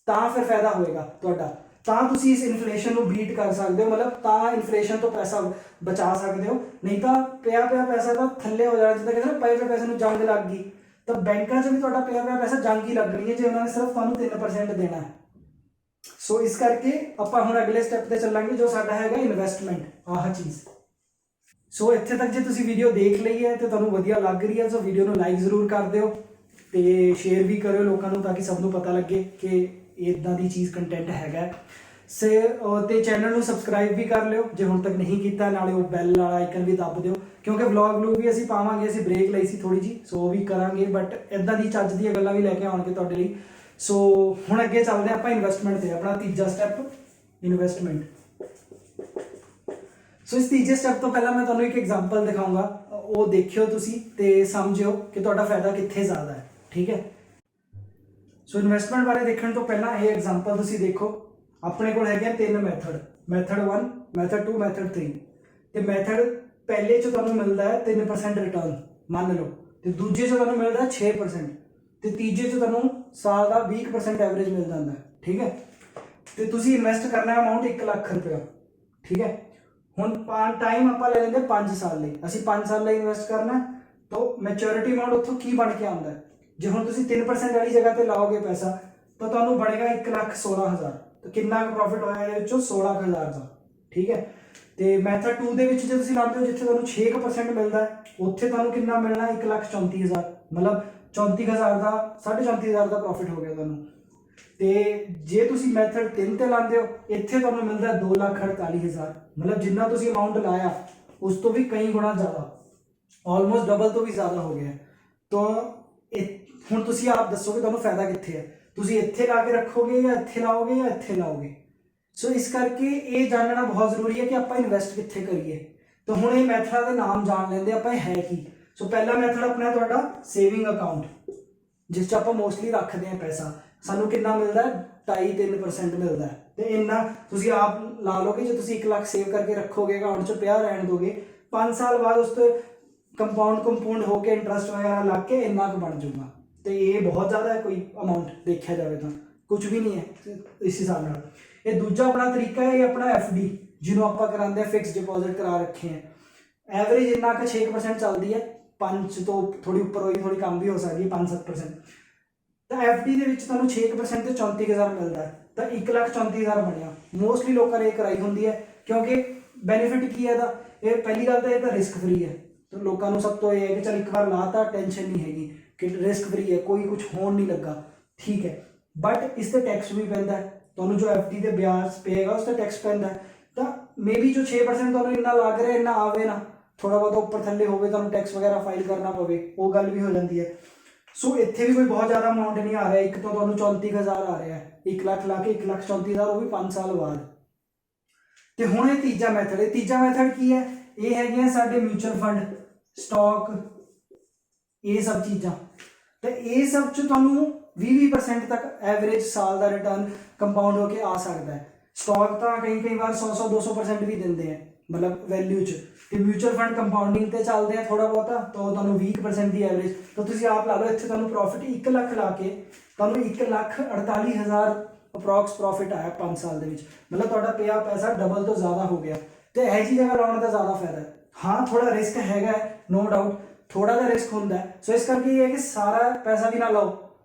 ਤਾਂ ਫਿਰ ਫਾਇਦਾ ਹੋਏਗਾ ਤੁਹਾਡਾ, ਤਾਂ ਤੁਸੀਂ ਇਸ ਇਨਫਲੇਸ਼ਨ ਨੂੰ ਬੀਟ ਕਰ ਸਕਦੇ ਹੋ, ਮਤਲਬ ਤਾਂ ਇਨਫਲੇਸ਼ਨ ਤੋਂ ਪੈਸਾ ਬਚਾ ਸਕਦੇ ਹੋ। ਨਹੀਂ ਤਾਂ ਪਿਆ ਪੈਸਾ ਤਾਂ ਥੱਲੇ ਹੋ ਜਾਣਾ, ਜਿੱਦਾਂ ਕਹਿੰਦੇ ਨਾ ਪਏ ਪੈਸੇ ਨੂੰ ਜੰਗ ਲੱਗ ਗਈ, ਤਾਂ ਬੈਂਕਾਂ 'ਚ ਵੀ ਤੁਹਾਡਾ ਪਿਆ ਪੈਸਾ ਜੰਗ ਹੀ ਲੱਗਣੀ ਹੈ ਜੇ ਉਹਨਾਂ ਨੇ ਸਿਰਫ ਤੁਹਾਨੂੰ 3% ਦੇਣਾ ਹੈ। ਸੋ ਇਸ ਕਰਕੇ ਆਪਾਂ ਹੁਣ ਅਗਲੇ ਸਟੈਪ ਤੇ ਚੱਲਾਂਗੇ, ਜੋ ਸਾਡਾ ਹੈਗਾ ਇਨਵੈਸਟਮੈਂਟ, ਆਹ ਚੀਜ਼। ਸੋ ਇੱਥੇ ਤੱਕ ਜੇ ਤੁਸੀਂ ਵੀਡੀਓ ਦੇਖ ਲਈ ਹੈ ਤੇ ਤੁਹਾਨੂੰ ਵਧੀਆ ਲੱਗ ਰਹੀ ਹੈ, ਸੋ ਵੀਡੀਓ ਨੂੰ ਲਾਈਕ ਜ਼ਰੂਰ ਕਰ ਦਿਓ ਤੇ ਸ਼ੇਅਰ ਵੀ ਕਰਿਓ ਲੋਕਾਂ ਨੂੰ, ਤਾਂ ਕਿ ਸਭ ਨੂੰ ਪਤਾ ਲੱਗੇ ਕਿ ਇਦਾਂ ਦੀ ਚੀਜ਼ ਕੰਟੈਂਟ ਹੈਗਾ। ਤੇ ਚੈਨਲ ਨੂੰ ਸਬਸਕ੍ਰਾਈਬ ਵੀ ਕਰ ਲਿਓ ਜੇ ਹੁਣ ਤੱਕ ਨਹੀਂ ਕੀਤਾ, ਨਾਲੇ ਉਹ ਬੈਲ ਵਾਲਾ ਆਈਕਨ ਵੀ ਦੱਬ ਦਿਓ, ਕਿਉਂਕਿ ਵਲੌਗ ਵੀ ਅਸੀਂ ਪਾਵਾਂਗੇ। ਅਸੀਂ ਬ੍ਰੇਕ ਲਈ ਸੀ ਥੋੜੀ ਜੀ, ਸੋ ਉਹ ਵੀ ਕਰਾਂਗੇ, ਬਟ ਇਦਾਂ ਦੀ ਚੱਜ ਦੀਆਂ ਗੱਲਾਂ ਵੀ ਲੈ ਕੇ ਆਉਣਗੇ ਤੁਹਾਡੇ ਲਈ। ਸੋ ਹੁਣ ਅੱਗੇ ਚੱਲਦੇ ਆਪਾਂ ਇਨਵੈਸਟਮੈਂਟ ਤੇ, ਆਪਣਾ ਤੀਜਾ ਸਟੈਪ ਇਨਵੈਸਟਮੈਂਟ। ਸੋ ਇਸ ਤੀਜੇ ਸਟੈਪ ਤੋਂ ਪਹਿਲਾਂ ਮੈਂ ਤੁਹਾਨੂੰ ਇੱਕ ਐਗਜ਼ਾਮਪਲ ਦਿਖਾਊਂਗਾ, ਉਹ ਦੇਖਿਓ ਤੁਸੀਂ ਤੇ ਸਮਝਿਓ ਕਿ ਤੁਹਾਡਾ ਫਾਇਦਾ ਕਿੱਥੇ ਜ਼ਿਆਦਾ ਹੈ, ਠੀਕ ਹੈ। ਸੋ ਇਨਵੈਸਟਮੈਂਟ ਬਾਰੇ ਦੇਖਣ ਤੋਂ ਪਹਿਲਾਂ ਇਹ ਐਗਜ਼ਾਮਪਲ ਤੁਸੀਂ ਦੇਖੋ। ਆਪਣੇ ਕੋਲ ਹੈਗੇ 3 ਮੈਥਡ, ਮੈਥਡ 1, ਮੈਥਡ 2, ਮੈਥਡ 3। ਤੇ ਮੈਥਡ ਪਹਿਲੇ 'ਚ ਤੁਹਾਨੂੰ ਮਿਲਦਾ ਹੈ 3% ਰਿਟਰਨ ਮੰਨ ਲਓ, ਤੇ ਦੂਜੇ 'ਚ ਤੁਹਾਨੂੰ ਮਿਲਦਾ 6%, ਤੇ ਤੀਜੇ 'ਚ ਤੁਹਾਨੂੰ ਸਾਲ ਦਾ 20% ਐਵਰੇਜ ਮਿਲ ਜਾਂਦਾ ਹੈ, ਠੀਕ ਹੈ। ਤੇ ਤੁਸੀਂ ਇਨਵੈਸਟ ਕਰਨਾ ਅਮਾਊਂਟ 1 ਲੱਖ ਰੁਪਇਆ, ਠੀਕ ਹੈ। ਹੁਣ ਟਾਈਮ ਆਪਾਂ ਲੈ ਲੈਂਦੇ 5 ਸਾਲ ਲਈ, ਅਸੀਂ 5 ਸਾਲ ਲਈ ਇਨਵੈਸਟ ਕਰਨਾ, ਤਾਂ ਮੈਚੁਰਿਟੀ ਅਮਾਊਂਟ ਉੱਥੋਂ ਕੀ ਬਣ ਕੇ ਆਉਂਦਾ ਹੈ। ਜੇ ਹੁਣ ਤੁਸੀਂ 3% ਵਾਲੀ ਜਗ੍ਹਾ ਤੇ ਲਾਓਗੇ ਪੈਸਾ, ਤਾਂ ਤੁਹਾਨੂੰ ਬਣੇਗਾ 1,16,000। ਤਾਂ ਕਿੰਨਾ ਕੁ ਪ੍ਰੋਫਿਟ ਹੋਇਆ ਇਹਦੇ ਵਿੱਚੋਂ? 16,000 ਦਾ, ਠੀਕ ਹੈ। ਤੇ ਮੈਥਡ 2 ਦੇ ਵਿੱਚ ਜੇ ਤੁਸੀਂ ਲਾਉਂਦੇ ਹੋ, ਜਿੱਥੇ ਤੁਹਾਨੂੰ 6% ਮਿਲਦਾ ਹੈ, ਉੱਥੇ ਤੁਹਾਨੂੰ ਕਿੰਨਾ ਮਿਲਣਾ? 1,34,000, ਮਤਲਬ 34,000 ਦਾ, 34,500 ਦਾ ਪ੍ਰੋਫਿਟ ਹੋ ਗਿਆ ਤੁਹਾਨੂੰ। ਤੇ ਜੇ ਤੁਸੀਂ ਮੈਥਡ 3 ਤੇ ਲਾਉਂਦੇ ਹੋ, ਇੱਥੇ ਤੁਹਾਨੂੰ ਮਿਲਦਾ 2,48,000, ਮਤਲਬ ਜਿੰਨਾ ਤੁਸੀਂ ਅਮਾਊਂਟ ਲਾਇਆ ਉਸ ਤੋਂ ਵੀ ਕਈ ਗੁਣਾ ਜ਼ਿਆਦਾ, ਆਲਮੋਸਟ ਡਬਲ ਤੋਂ ਵੀ ਜ਼ਿਆਦਾ ਹੋ ਗਿਆ। ਤਾਂ ਹੁਣ ਤੁਸੀਂ ਆਪ ਦੱਸੋ ਕਿ ਤੁਹਾਨੂੰ ਫਾਇਦਾ ਕਿੱਥੇ ਹੈ, ਤੁਸੀਂ ਇੱਥੇ ਲਾ ਕੇ ਰੱਖੋਗੇ ਜਾਂ ਇੱਥੇ ਲਾਓਗੇ ਜਾਂ ਇੱਥੇ ਲਾਓਗੇ। ਸੋ ਇਸ ਕਰਕੇ ਇਹ ਜਾਣਨਾ ਬਹੁਤ ਜ਼ਰੂਰੀ ਹੈ ਕਿ ਆਪਾਂ ਇਨਵੈਸਟ ਕਿੱਥੇ ਕਰੀਏ। ਤਾਂ ਹੁਣ ਇਹ ਮੈਥਡਾਂ ਦੇ ਨਾਮ ਜਾਣ ਲੈਂਦੇ ਆਪਾਂ, ਇਹ ਹੈ ਕੀ। ਸੋ ਪਹਿਲਾ ਮੈਥਡ ਆਪਣਾ ਤੁਹਾਡਾ ਸੇਵਿੰਗ ਅਕਾਊਂਟ, ਜਿਸ 'ਚ ਆਪਾਂ ਮੋਸਟਲੀ ਰੱਖਦੇ ਹਾਂ ਪੈਸਾ। ਸਾਨੂੰ ਕਿੰਨਾ ਮਿਲਦਾ? 2.5-3% ਮਿਲਦਾ ਹੈ। ਤੇ ਇੰਨਾ ਤੁਸੀਂ ਆਪ ਲਾ ਲਓਗੇ, ਜੇ ਤੁਸੀਂ 1 ਲੱਖ ਸੇਵ ਕਰਕੇ ਰੱਖੋਗੇ, ਅਕਾਊਂਟ 'ਚ ਪਿਆ ਰਹਿਣ ਦੋਗੇ, 5 ਸਾਲ ਬਾਅਦ ਉਸ ਤੋਂ ਕੰਪਾਊਂਡ ਹੋ ਕੇ ਇੰਟਰਸਟ ਵਗੈਰਾ ਲੱਗ ਕੇ ਇੰਨਾ ਕੁ ਬਣ ਜਾਊਗਾ। ਤੇ ਇਹ ਬਹੁਤ ਜ਼ਿਆਦਾ ਹੈ, ਕੋਈ ਅਮਾਊਂਟ ਦੇਖਿਆ ਜਾਵੇ ਤਾਂ ਕੁਝ ਵੀ ਨਹੀਂ ਹੈ ਇਸ ਹਿਸਾਬ ਨਾਲ। ਇਹ ਦੂਜਾ ਆਪਣਾ ਤਰੀਕਾ ਹੈ, ਇਹ ਆਪਣਾ FD, ਜਿਹਨੂੰ ਆਪਾਂ ਕਰਾਉਂਦੇ ਹਾਂ ਫਿਕਸ ਡਿਪੋਜ਼ਿਟ ਕਰਾ ਰੱਖੇ ਹੈ। ਐਵਰੇਜ ਇੰਨਾ ਕੁ 6% ਚੱਲਦੀ ਹੈ, 5 ਤੋਂ ਥੋੜੀ ਉੱਪਰ ਹੋਈ, ਥੋੜੀ ਕਮ ਵੀ ਹੋ ਸਕਦੀ ਹੈ, 5-7%। ਤਾਂ FD ਦੇ ਵਿੱਚ ਤੁਹਾਨੂੰ 6% ਤੇ 34,000 ਮਿਲਦਾ ਹੈ, ਤਾਂ 1,34,000 ਬਣਿਆ। ਮੋਸਟਲੀ ਲੋਕਾਂ ਨੇ ਇਹ ਕਰਾਈ ਹੁੰਦੀ ਹੈ, ਕਿਉਂਕਿ ਬੈਨੀਫਿਟ ਕੀ ਹੈ ਇਹਦਾ? ਇਹ ਪਹਿਲੀ ਗੱਲ ਤਾਂ ਇਹ ਤਾਂ ਰਿਸਕ ਫਰੀ ਹੈ। ਤਾਂ ਲੋਕਾਂ ਨੂੰ ਸਭ ਤੋਂ ਇਹ ਹੈ ਕਿ ਚਲ ਇੱਕ ਵਾਰ ਲਾਤਾ, ਟੈਨਸ਼ਨ ਨਹੀਂ ਹੈਗੀ, ਕਿ ਰਿਸਕ ਫਰੀ ਹੈ, ਕੋਈ ਕੁਝ ਹੋਣ ਨਹੀਂ ਲੱਗਾ, ਠੀਕ ਹੈ। ਬਟ ਇਸ ਤੇ ਟੈਕਸ ਵੀ ਪੈਂਦਾ ਹੈ, ਤੁਹਾਨੂੰ ਜੋ FD ਦੇ ਵਿਆਜ ਪਏਗਾ ਉਸ ਤੇ ਟੈਕਸ ਪੈਂਦਾ ਹੈ। ਤਾਂ ਮੇਬੀ ਜੋ 6% ਤੁਹਾਨੂੰ ਇੰਨਾ ਲੱਗ ਰਿਹਾ, ਇੰਨਾ ਆਵੇ ਨਾ, ਥੋੜਾ ਬਹੁਤ ਉੱਪਰ ਥੱਲੇ ਹੋਵੇ, ਤੁਹਾਨੂੰ ਟੈਕਸ ਵਗੈਰਾ ਫਾਈਲ ਕਰਨਾ ਪਵੇ, ਉਹ ਗੱਲ ਵੀ ਹੋ ਜਾਂਦੀ ਹੈ। ਸੋ ਇੱਥੇ ਵੀ ਕੋਈ ਬਹੁਤ ਜ਼ਿਆਦਾ ਅਮਾਊਂਟ ਨਹੀਂ ਆ ਰਿਹਾ, ਇੱਕ ਤੋਂ ਤੁਹਾਨੂੰ 34,000 ਆ ਰਿਹਾ ਹੈ, 1 ਲੱਖ ਲਾ ਕੇ 1,34,000, ਉਹ ਵੀ 5 ਸਾਲ ਬਾਅਦ। ਤੇ ਹੁਣ ਇਹ ਤੀਜਾ ਮੈਥਡ, ਇਹ ਤੀਜਾ ਮੈਥਡ ਕੀ ਹੈ? ਇਹ ਹੈਗੀਆਂ ਸਾਡੇ ਮਿਊਚੁਅਲ ਫੰਡ, ਸਟਾਕ, ਇਹ ਸਭ ਚੀਜ਼ਾਂ। ਤੇ ਇਹ ਸਭ 'ਚ ਤੁਹਾਨੂੰ 20% ਤੱਕ ਐਵਰੇਜ ਸਾਲ ਦਾ ਰਿਟਰਨ ਕੰਪਾਊਂਡ ਹੋ ਕੇ ਆ ਸਕਦਾ ਹੈ। ਸਟਾਕ ਤਾਂ ਕਈ ਵਾਰ 100-200% ਵੀ ਦਿੰਦੇ ਆ, ਮਤਲਬ ਵੈਲਿਊ 'ਚ। ਤੇ ਮਿਊਚੁਅਲ ਫੰਡ ਕੰਪਾਊਂਡਿੰਗ ਤੇ ਚੱਲਦੇ ਆ ਥੋੜਾ ਬਹੁਤਾ, ਤਾਂ ਉਹ ਤੁਹਾਨੂੰ 20% ਦੀ ਐਵਰੇਜ। ਤਾਂ ਤੁਸੀਂ ਆਪ ਲਾ ਲਓ, ਇੱਥੇ ਤੁਹਾਨੂੰ ਪ੍ਰੋਫਿਟ 1 ਲੱਖ ਲਾ ਕੇ ਤੁਹਾਨੂੰ 1,48,000 ਅਪਰੋਕਸ ਪ੍ਰੋਫਿਟ ਆਇਆ 5 ਸਾਲ ਦੇ ਵਿੱਚ, ਮਤਲਬ ਤੁਹਾਡਾ ਪਿਆ ਪੈਸਾ ਡਬਲ ਤੋਂ ਜ਼ਿਆਦਾ ਹੋ ਗਿਆ। ਤੇ ਇਹੋ ਜਿਹੀ ਜਗ੍ਹਾ ਲਾਉਣ ਦਾ ਜ਼ਿਆਦਾ ਫਾਇਦਾ ਹੈ। ਹਾਂ ਥੋੜਾ ਰਿਸਕ ਹੈਗਾ, ਨੋ ਡਾਊਟ, ਥੋੜਾ ਜਿਹਾ ਰਿਸਕ ਹੁੰਦਾ ਹੈ। ਸੋ ਇਸ ਕਰਕੇ ਇਹ ਹੈ ਕਿ ਸਾਰਾ ਪੈਸਾ ਵੀ ਨਾ ਲਾਓ,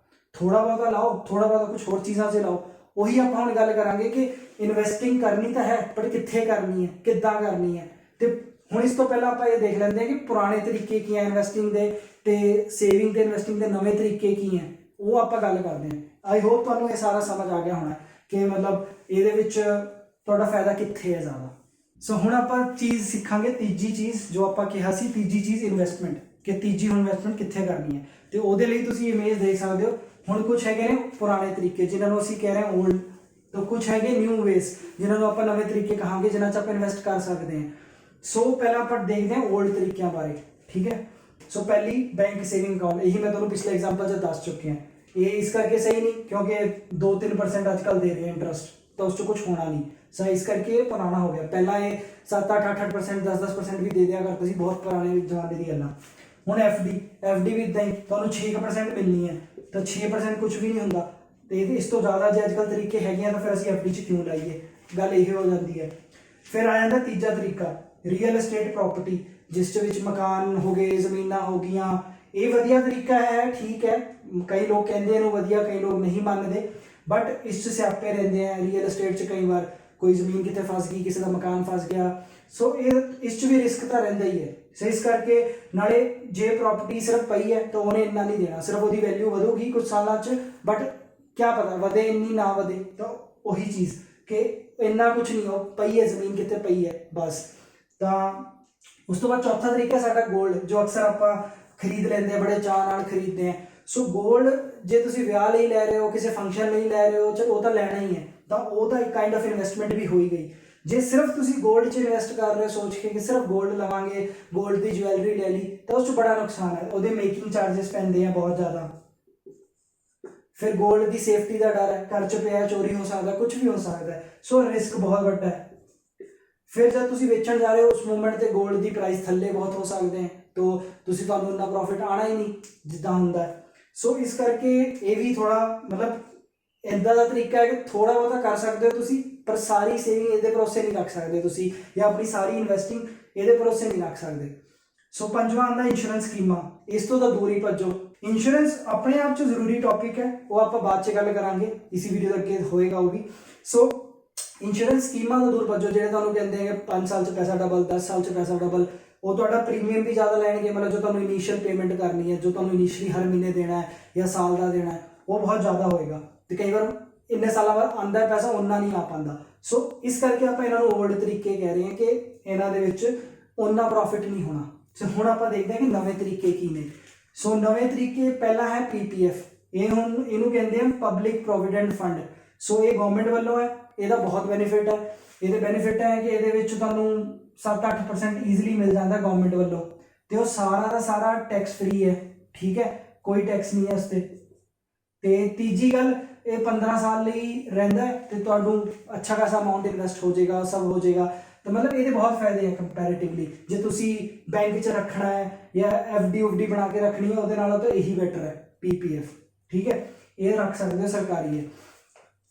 ਥੋੜਾ ਬਹੁਤਾ ਲਾਓ, ਥੋੜਾ ਬਹੁਤਾ ਕੁਝ ਹੋਰ ਚੀਜ਼ਾਂ 'ਚ ਲਾਓ। ਉਹੀ ਆਪਾਂ ਹੁਣ ਗੱਲ ਕਰਾਂਗੇ ਕਿ ਇਨਵੈਸਟਿੰਗ ਕਰਨੀ ਤਾਂ ਹੈ, ਪਰ ਕਿੱਥੇ ਕਰਨੀ ਹੈ, ਕਿੱਦਾਂ ਕਰਨੀ ਹੈ। ਤੇ ਹੁਣ ਇਸ ਤੋਂ ਪਹਿਲਾਂ ਆਪਾਂ ਇਹ ਦੇਖ ਲੈਂਦੇ ਹਾਂ ਕਿ ਪੁਰਾਣੇ ਤਰੀਕੇ ਕੀ ਹੈ ਇਨਵੈਸਟਿੰਗ ਦੇ, ਤੇ ਸੇਵਿੰਗ ਤੇ ਇਨਵੈਸਟਿੰਗ ਦੇ ਨਵੇਂ ਤਰੀਕੇ ਕੀ ਹੈ, ਉਹ ਆਪਾਂ ਗੱਲ ਕਰਦੇ ਹਾਂ। ਆਈ ਹੋਪ ਤੁਹਾਨੂੰ ਇਹ ਸਾਰਾ ਸਮਝ ਆ ਗਿਆ ਹੋਣਾ ਕਿ ਮਤਲਬ ਇਹਦੇ ਵਿੱਚ ਤੁਹਾਡਾ ਫਾਇਦਾ ਕਿੱਥੇ ਹੈ ਜ਼ਿਆਦਾ। ਸੋ ਹੁਣ ਆਪਾਂ ਚੀਜ਼ ਸਿੱਖਾਂਗੇ, ਤੀਜੀ ਚੀਜ਼ ਜੋ ਆਪਾਂ ਕਿਹਾ ਸੀ, ਤੀਜੀ ਚੀਜ਼ ਇਨਵੈਸਟਮੈਂਟ, ਕਿ ਤੀਜੀ ਇਨਵੈਸਟਮੈਂਟ ਕਿੱਥੇ ਕਰਨੀ ਹੈ। ਤੇ ਉਹਦੇ ਲਈ ਤੁਸੀਂ ਇਮੇਜ ਦੇਖ ਸਕਦੇ ਹੋ। ਹੁਣ ਕੁਝ ਹੈਗੇ ਨੇ ਪੁਰਾਣੇ ਤਰੀਕੇ, ਜਿਨ੍ਹਾਂ ਨੂੰ ਅਸੀਂ ਕਹਿ ਰਹੇ ਹਾਂ ਓਲਡ, ਤਾਂ ਕੁਝ ਹੈਗੇ ਨਿਊ ਵੇਸ, ਜਿਨ੍ਹਾਂ ਨੂੰ ਆਪਾਂ ਨਵੇਂ ਤਰੀਕੇ ਕਹਾਂਗੇ, ਜਿਨ੍ਹਾਂ 'ਚ ਆਪਾਂ ਇਨਵੈਸਟ ਕਰ ਸਕਦੇ ਹਾਂ। ਸੋ ਪਹਿਲਾਂ ਆਪਾਂ ਦੇਖਦੇ ਹਾਂ ਓਲਡ ਤਰੀਕਿਆਂ ਬਾਰੇ, ठीक है। सो पहली बैंक सेविंग अकाउंट, यही मैं ਤੁਹਾਨੂੰ पिछले एग्जाम्पल 'ਚ ਦੱਸ ਚੁੱਕੇ हैं। ये इस करके सही नहीं क्योंकि 2-3% आजकल दे रहे हैं इंटरेस्ट, तो उससे कुछ होना नहीं। सो इस करके पुराना हो गया। पहला ये 7-8%, 10-10% भी दे दिया करते ਸੀ, बहुत पुराने जमाने की गल्लां। ਹੁਣ एफ डी भी इदां ही ਤੁਹਾਨੂੰ 6% ਮਿਲਣੀ ਹੈ, ਤਾਂ 6% ਕੁਝ ਵੀ ਨਹੀਂ ਹੁੰਦਾ। ਤੇ ਇਸ ਤੋਂ ਜ਼ਿਆਦਾ ਜੇ ਅੱਜਕੱਲ ਤਰੀਕੇ ਹੈਗੇ ਆ ਤਾਂ ਫਿਰ ਅਸੀਂ ਐਫ ਡੀ 'ਚ ਕਿਉਂ ਲਾਈਏ, ਗੱਲ ਇਹ ਹੋ ਜਾਂਦੀ ਹੈ। ਫਿਰ ਆ ਜਾਂਦਾ ਤੀਜਾ ਤਰੀਕਾ, ਰੀਅਲ एस्टेट प्रॉपर्टी, ਜਿਸ ਵਿੱਚ ਮਕਾਨ ਹੋ ਗਏ, ਜ਼ਮੀਨਾਂ ਹੋ ਗਈਆਂ। ਇਹ ਵਧੀਆ ਤਰੀਕਾ ਹੈ, ਠੀਕ ਹੈ। ਕਈ ਲੋਕ ਕਹਿੰਦੇ ਇਹਨੂੰ ਵਧੀਆ, ਕਈ ਲੋਕ ਨਹੀਂ ਮੰਨਦੇ, ਬਟ ਇਸ 'ਚ ਸਿਆਪੇ ਰਹਿੰਦੇ ਆ। ਰੀਅਲ एस्टेट 'ਚ ਕਈ ਵਾਰ ਕੋਈ ਜ਼ਮੀਨ ਕਿਤੇ ਫਸ ਗਈ, ਕਿਸੇ ਦਾ ਮਕਾਨ ਫਸ ਗਿਆ। ਸੋ ਇਹ ਇਸ 'ਚ ਵੀ ਰਿਸਕ ਤਾਂ ਰਹਿੰਦਾ ਹੀ ਹੈ। ਸੋ ਇਸ ਕਰਕੇ ਨਾਲੇ ਜੇ ਪ੍ਰੋਪਰਟੀ ਸਿਰਫ ਪਈ ਹੈ ਤਾਂ ਉਹਨੇ ਇੰਨਾ ਨਹੀਂ ਦੇਣਾ, ਸਿਰਫ ਉਹਦੀ ਵੈਲਿਊ ਵਧੂਗੀ ਕੁਝ ਸਾਲਾਂ 'ਚ, ਬਟ ਕਿਆ ਪਤਾ ਵਧੇ ਇੰਨੀ ਨਾ ਵਧੇ। ਤਾਂ ਉਹੀ ਚੀਜ਼ ਕਿ ਇੰਨਾ ਕੁਝ ਨਹੀਂ, ਉਹ ਪਈ ਹੈ ਜ਼ਮੀਨ ਕਿਤੇ ਪਈ ਹੈ ਬਸ। ਤਾਂ ਉਸ ਤੋਂ ਬਾਅਦ ਚੌਥਾ ਤਰੀਕਾ ਸਾਡਾ ਗੋਲਡ, ਜੋ ਅਕਸਰ ਆਪਾਂ ਖਰੀਦ ਲੈਂਦੇ, ਬੜੇ ਚਾਅ ਨਾਲ ਖਰੀਦਦੇ ਆ। ਸੋ ਗੋਲਡ ਜੇ ਤੁਸੀਂ ਵਿਆਹ ਲਈ ਲੈ ਰਹੇ ਹੋ, ਕਿਸੇ ਫੰਕਸ਼ਨ ਲਈ ਲੈ ਰਹੇ ਹੋ, ਚਲੋ ਉਹ ਤਾਂ ਲੈਣਾ ਹੀ ਹੈ, ਤਾਂ ਉਹ ਤਾਂ ਇੱਕ ਕਾਈਂਡ ਆਫ ਇਨਵੈਸਟਮੈਂਟ ਵੀ ਹੋਈ ਗਈ। ਜੇ ਸਿਰਫ ਤੁਸੀਂ ਗੋਲਡ 'ਚ ਇਨਵੈਸਟ ਕਰ ਰਹੇ ਹੋ ਸੋਚ ਕੇ ਕਿ ਸਿਰਫ ਗੋਲਡ ਲਵਾਂਗੇ, ਗੋਲਡ ਦੀ ਜਵੈਲਰੀ ਲੈ ਲਈ, ਤਾਂ ਉਸ 'ਚ ਬੜਾ ਨੁਕਸਾਨ ਹੈ। ਉਹਦੇ ਮੇਕਿੰਗ ਚਾਰजेस ਪੈਂਦੇ ਆ ਬਹੁਤ ਜ਼ਿਆਦਾ। ਫਿਰ ਗੋਲਡ ਦੀ ਸੇਫਟੀ ਦਾ ਡਰ ਹੈ, ਘਰ 'ਚ ਪਿਆ ਚੋਰੀ ਹੋ ਸਕਦਾ, ਕੁਝ ਵੀ ਹੋ ਸਕਦਾ ਹੈ। ਸੋ ਰਿਸਕ ਬਹੁਤ ਵੱਡਾ ਹੈ। ਫਿਰ ਜਦ ਤੁਸੀਂ ਵੇਚਣ ਜਾ ਰਹੇ ਹੋ ਉਸ ਮੂਮੈਂਟ ਤੇ ਗੋਲਡ ਦੀ ਪ੍ਰਾਈਸ ਥੱਲੇ ਬਹੁਤ ਹੋ ਸਕਦੇ ਹੈ, ਤਾਂ ਤੁਹਾਨੂੰ ਇੰਨਾ ਪ੍ਰੋਫਿਟ ਆਣਾ ਹੀ ਨਹੀਂ ਜਿੱਦਾਂ ਹੁੰਦਾ ਹੈ। ਸੋ ਇਸ ਕਰਕੇ ਇਹ ਵੀ ਥੋੜਾ ਮਤਲਬ ਇੱਦਾਂ ਦਾ ਤਰੀਕਾ ਹੈ ਕਿ ਥੋੜਾ ਬਹੁਤਾ ਕਰ ਸਕਦੇ ਹੋ ਤੁਸੀਂ, ਪਰ ਸਾਰੀ ਸੇਵਿੰਗ ਇਹਦੇ ਭਰੋਸੇ ਨਹੀਂ ਰੱਖ ਸਕਦੇ ਤੁਸੀਂ, ਜਾਂ ਆਪਣੀ ਸਾਰੀ ਇਨਵੈਸਟਿੰਗ ਇਹਦੇ ਭਰੋਸੇ ਨਹੀਂ ਰੱਖ ਸਕਦੇ। ਸੋ ਪੰਜਵਾਂ ਆਉਂਦਾ ਇੰਸ਼ੋਰੈਂਸ ਸਕੀਮਾਂ। ਇਸ ਤੋਂ ਤਾਂ ਦੂਰ ਹੀ ਭੱਜੋ। ਇੰਸ਼ੋਰੈਂਸ ਆਪਣੇ ਆਪ 'ਚ ਜ਼ਰੂਰੀ ਟੌਪਿਕ ਹੈ, ਉਹ ਆਪਾਂ ਬਾਅਦ 'ਚ ਗੱਲ ਕਰਾਂਗੇ, ਇਸੀ ਵੀਡੀਓ ਦੇ ਅੱਗੇ ਹੋਏਗਾ ਉਹ ਵੀ। ਸੋ ਇੰਸ਼ੋਰੈਂਸ ਸਕੀਮਾਂ ਤੋਂ ਦੂਰ ਭੱਜੋ, ਜਿਹੜੇ ਤੁਹਾਨੂੰ ਕਹਿੰਦੇ ਆ ਕਿ 5 ਸਾਲ 'ਚ ਪੈਸਾ ਡਬਲ, 10 ਸਾਲ 'ਚ ਪੈਸਾ ਡਬਲ। ਉਹ ਤੁਹਾਡਾ ਪ੍ਰੀਮੀਅਮ ਵੀ ਜ਼ਿਆਦਾ ਲੈਣਗੇ, ਮਤਲਬ ਜੋ ਤੁਹਾਨੂੰ ਇਨੀਸ਼ੀਅਲ ਪੇਮੈਂਟ ਕਰਨੀ ਹੈ, ਜੋ ਤੁਹਾਨੂੰ ਇਨੀਸ਼ੀਅਲੀ ਹਰ ਮਹੀਨੇ ਦੇਣਾ ਹੈ ਜਾਂ ਸਾਲ ਦਾ ਦੇਣਾ ਹੈ, ਉਹ ਬਹੁਤ ਜ਼ਿਆਦਾ ਹੋਏਗਾ। ਤੇ ਕਈ ਵਾਰ ਇੰਨੇ ਸਾਲਾਂ ਬਾਅਦ ਆਉਂਦਾ ਪੈਸਾ ਓਨਾ ਨਹੀਂ ਆ ਪਾਉਂਦਾ। ਸੋ ਇਸ ਕਰਕੇ ਆਪਾਂ ਇਹਨਾਂ ਨੂੰ ਓਲਡ ਤਰੀਕੇ ਕਹਿ ਰਹੇ ਹਾਂ ਕਿ ਇਹਨਾਂ ਦੇ ਵਿੱਚ ਓਨਾ ਪ੍ਰੋਫਿਟ ਨਹੀਂ ਹੋਣਾ। ਸੋ ਹੁਣ ਆਪਾਂ ਦੇਖਦੇ ਹਾਂ ਕਿ ਨਵੇਂ ਤਰੀਕੇ ਕੀ ਨੇ। ਸੋ ਨਵੇਂ ਤਰੀਕੇ, ਪਹਿਲਾ ਹੈ PPF। ਇਹ ਹੁਣ ਇਹਨੂੰ ਕਹਿੰਦੇ ਆ ਪਬਲਿਕ ਪ੍ਰੋਵੀਡੈਂਟ ਫੰਡ। ਸੋ ਇਹ ਗਵਰਨਮੈਂਟ ਵੱਲੋਂ ਹੈ, ਇਹਦਾ ਬਹੁਤ ਬੈਨੀਫਿਟ ਹੈ। ਇਹਦੇ ਬੈਨੀਫਿਟ ਹੈ ਕਿ ਇਹਦੇ ਵਿੱਚ ਤੁਹਾਨੂੰ 7-8% ਈਜ਼ੀਲੀ ਮਿਲ ਜਾਂਦਾ ਗਵਰਨਮੈਂਟ ਵੱਲੋਂ, ਤੇ ਉਹ ਸਾਰਾ ਦਾ ਸਾਰਾ ਟੈਕਸ ਫ੍ਰੀ ਹੈ, ਠੀਕ ਹੈ, ਕੋਈ ਟੈਕਸ ਨਹੀਂ ਹੈ ਉਸ 'ਤੇ। ਤੇ ਤੀਜੀ ਗੱਲ, ਇਹ 15 ਸਾਲ ਲਈ ਰਹਿੰਦਾ ਹੈ ਤੇ ਤੁਹਾਨੂੰ ਅੱਛਾ ਖਾਸਾ ਅਮਾਊਂਟ ਇਨਵੈਸਟ ਹੋ ਜਾਏਗਾ, ਸਭ ਹੋ ਜਾਏਗਾ। ਤਾਂ ਮਤਲਬ ਇਹਦੇ ਬਹੁਤ ਫਾਇਦੇ ਹੈ ਕੰਪੈरेटिवली। ਜੇ ਤੁਸੀਂ ਬੈਂਕ 'ਚ ਰੱਖਣਾ ਹੈ ਜਾਂ FD ਬਣਾ ਕੇ ਰੱਖਣੀ ਹੈ, ਉਹਦੇ ਨਾਲੋਂ ਤਾਂ ਇਹੀ ਬੈਟਰ ਹੈ PPF, ਠੀਕ ਹੈ। ਇਹ ਰੱਖ ਸਕਦੇ ਹੋ, ਸਰਕਾਰੀ ਹੈ।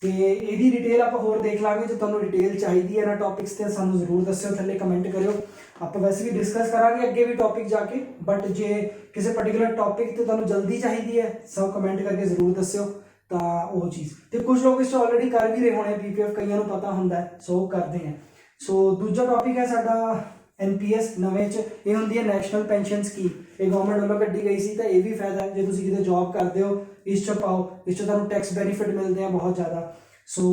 ਤੇ ਇਹਦੀ ਡਿਟੇਲ ਆਪਾਂ ਹੋਰ ਦੇਖ ਲਾਂਗੇ। ਜੇ ਤੁਹਾਨੂੰ ਡਿਟੇਲ ਚਾਹੀਦੀ ਹੈ ਇਹਨਾਂ ਟੌਪਿਕਸ ਤੇ ਸਾਨੂੰ ਜ਼ਰੂਰ ਦੱਸਿਓ, ਥੱਲੇ ਕਮੈਂਟ ਕਰਿਓ। ਆਪਾਂ ਵੈਸੇ ਵੀ ਡਿਸਕਸ ਕਰਾਂਗੇ ਅੱਗੇ ਵੀ ਟੌਪਿਕ ਜਾ ਕੇ, ਬਟ ਜੇ ਕਿਸੇ ਪਾਰਟਿਕੂਲਰ ਟੌਪਿਕ ਤੇ ਤੁਹਾਨੂੰ ਜਲਦੀ ਚਾਹੀਦੀ ਹੈ ਸਭ ਕਮੈਂਟ ਕਰਕੇ ਜ਼ਰੂਰ ਦੱਸਿਓ। ਤਾਂ ਉਹ ਚੀਜ਼, ਤੇ ਕੁਝ ਲੋਕ ਇਸ ਆਲਰੇਡੀ ਕਰ ਵੀ ਰਹੇ ਹੋਣੇ PPF, ਕਈਆਂ ਨੂੰ ਪਤਾ ਹੁੰਦਾ ਹੈ, ਸੋ ਕਰਦੇ हैं। ਸੋ ਦੂਜਾ ਟੌਪਿਕ ਹੈ ਸਾਡਾ NPS ਨਵੇਂ 'ਚ। ਇਹ ਹੁੰਦੀ ਹੈ ਨੈਸ਼ਨਲ ਪੈਨਸ਼ਨ ਸਕੀਮ। ਇਹ ਗਵਰਨਮੈਂਟ ਵੱਲੋਂ ਕੱਢੀ ਗਈ ਸੀ, ਤਾਂ ਇਹ ਵੀ ਫਾਇਦਾ ਹੈ ਜੇ ਤੁਸੀਂ ਕਿਤੇ ਜੌਬ ਕਰਦੇ ਹੋ ਇਸ 'ਚ ਪਾਓ। ਇਸ 'ਚ ਤੁਹਾਨੂੰ ਟੈਕਸ ਬੈਨੀਫਿਟ ਮਿਲਦੇ ਆ ਬਹੁਤ ਜ਼ਿਆਦਾ। ਸੋ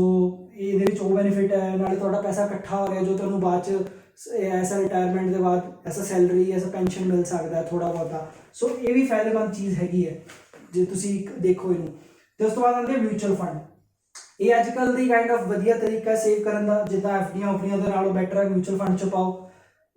ਇਹਦੇ ਵਿੱਚ ਉਹ ਬੈਨੀਫਿਟ ਹੈ, ਨਾਲੇ ਤੁਹਾਡਾ ਪੈਸਾ ਇਕੱਠਾ ਹੋ ਰਿਹਾ ਜੋ ਤੁਹਾਨੂੰ ਬਾਅਦ 'ਚ ਐਸਾ ਰਿਟਾਇਰਮੈਂਟ ਦੇ ਬਾਅਦ ਐਸਾ ਸੈਲਰੀ, ਐਸਾ ਪੈਨਸ਼ਨ ਮਿਲ ਸਕਦਾ ਥੋੜ੍ਹਾ ਬਹੁਤਾ। ਸੋ ਇਹ ਵੀ ਫਾਇਦੇਮੰਦ ਚੀਜ਼ ਹੈਗੀ ਹੈ ਜੇ ਤੁਸੀਂ ਦੇਖੋ ਇਹਨੂੰ। ਤੇ ਉਸ ਤੋਂ ਬਾਅਦ ਆਉਂਦੇ ਮਿਊਚੁਅਲ ਫੰਡ। ਇਹ ਅੱਜ ਕੱਲ੍ਹ ਦੀ ਕਾਈਂਡ ਆਫ ਵਧੀਆ ਤਰੀਕਾ ਸੇਵ ਕਰਨ ਦਾ, ਜਿੱਦਾਂ FDਆਂ ਦੇ ਨਾਲੋਂ ਬੈਟਰ ਹੈ ਮਿਊਚੁਅਲ ਫੰਡ 'ਚ ਪਾਓ।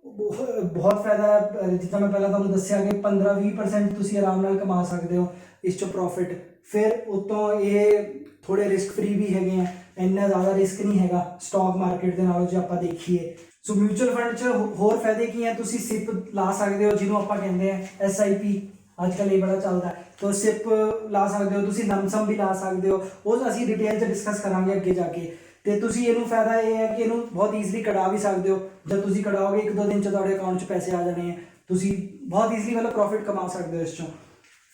ਬਹੁਤ ਫਾਇਦਾ ਹੈ। ਜਿੱਦਾਂ ਮੈਂ ਪਹਿਲਾਂ ਤੁਹਾਨੂੰ ਦੱਸਿਆ ਕਿ 15-20% ਤੁਸੀਂ ਆਰਾਮ ਨਾਲ ਕਮਾ ਸਕਦੇ ਹੋ ਇਸ 'ਚੋਂ ਪ੍ਰੋਫਿਟ। ਫਿਰ ਉਤੋਂ ਇਹ ਥੋੜੇ ਰਿਸਕ ਫ੍ਰੀ ਵੀ ਹੈਗੇ ਆ, ਇੰਨਾ ਜ਼ਿਆਦਾ ਰਿਸਕ ਨਹੀਂ ਹੈਗਾ ਸਟਾਕ ਮਾਰਕੀਟ ਦੇ ਨਾਲੋਂ ਜੇ ਆਪਾਂ ਦੇਖੀਏ। ਸੋ ਮਿਊਚੁਅਲ ਫੰਡ 'ਚ ਹੋਰ ਫਾਇਦੇ ਕੀ ਹੈ, ਤੁਸੀਂ ਸਿਪ ਲਾ ਸਕਦੇ ਹੋ, ਜਿਹਨੂੰ ਆਪਾਂ ਕਹਿੰਦੇ ਆ SIP। ਅੱਜ ਕੱਲ੍ਹ ਇਹ ਬੜਾ ਚੱਲਦਾ ਹੈ, ਤਾਂ ਸਿਪ ਲਾ ਸਕਦੇ ਹੋ ਤੁਸੀਂ, ਲਮਸਮ ਵੀ ਲਾ ਸਕਦੇ ਹੋ। ਉਹ ਅਸੀਂ ਡਿਟੇਲ 'ਚ ਡਿਸਕਸ ਕਰਾਂਗੇ ਅੱਗੇ ਜਾ ਕੇ। ਤੇ ਤੁਸੀਂ ਇਹਨੂੰ ਫਾਇਦਾ ਇਹ ਹੈ ਕਿ ਇਹਨੂੰ ਬਹੁਤ ਈਜ਼ੀਲੀ ਕਢਾ ਵੀ ਸਕਦੇ ਹੋ। ਜਦ ਤੁਸੀਂ ਕਢਾਓਗੇ 1-2 ਦਿਨ 'ਚ ਤੁਹਾਡੇ ਅਕਾਊਂਟ 'ਚ ਪੈਸੇ ਆ ਜਾਣੇ ਆ, ਤੁਸੀਂ ਬਹੁਤ ਈਜ਼ੀਲੀ ਮਤਲਬ ਪ੍ਰੋਫਿਟ ਕਮਾ ਸਕਦੇ ਹੋ ਇਸ 'ਚੋਂ।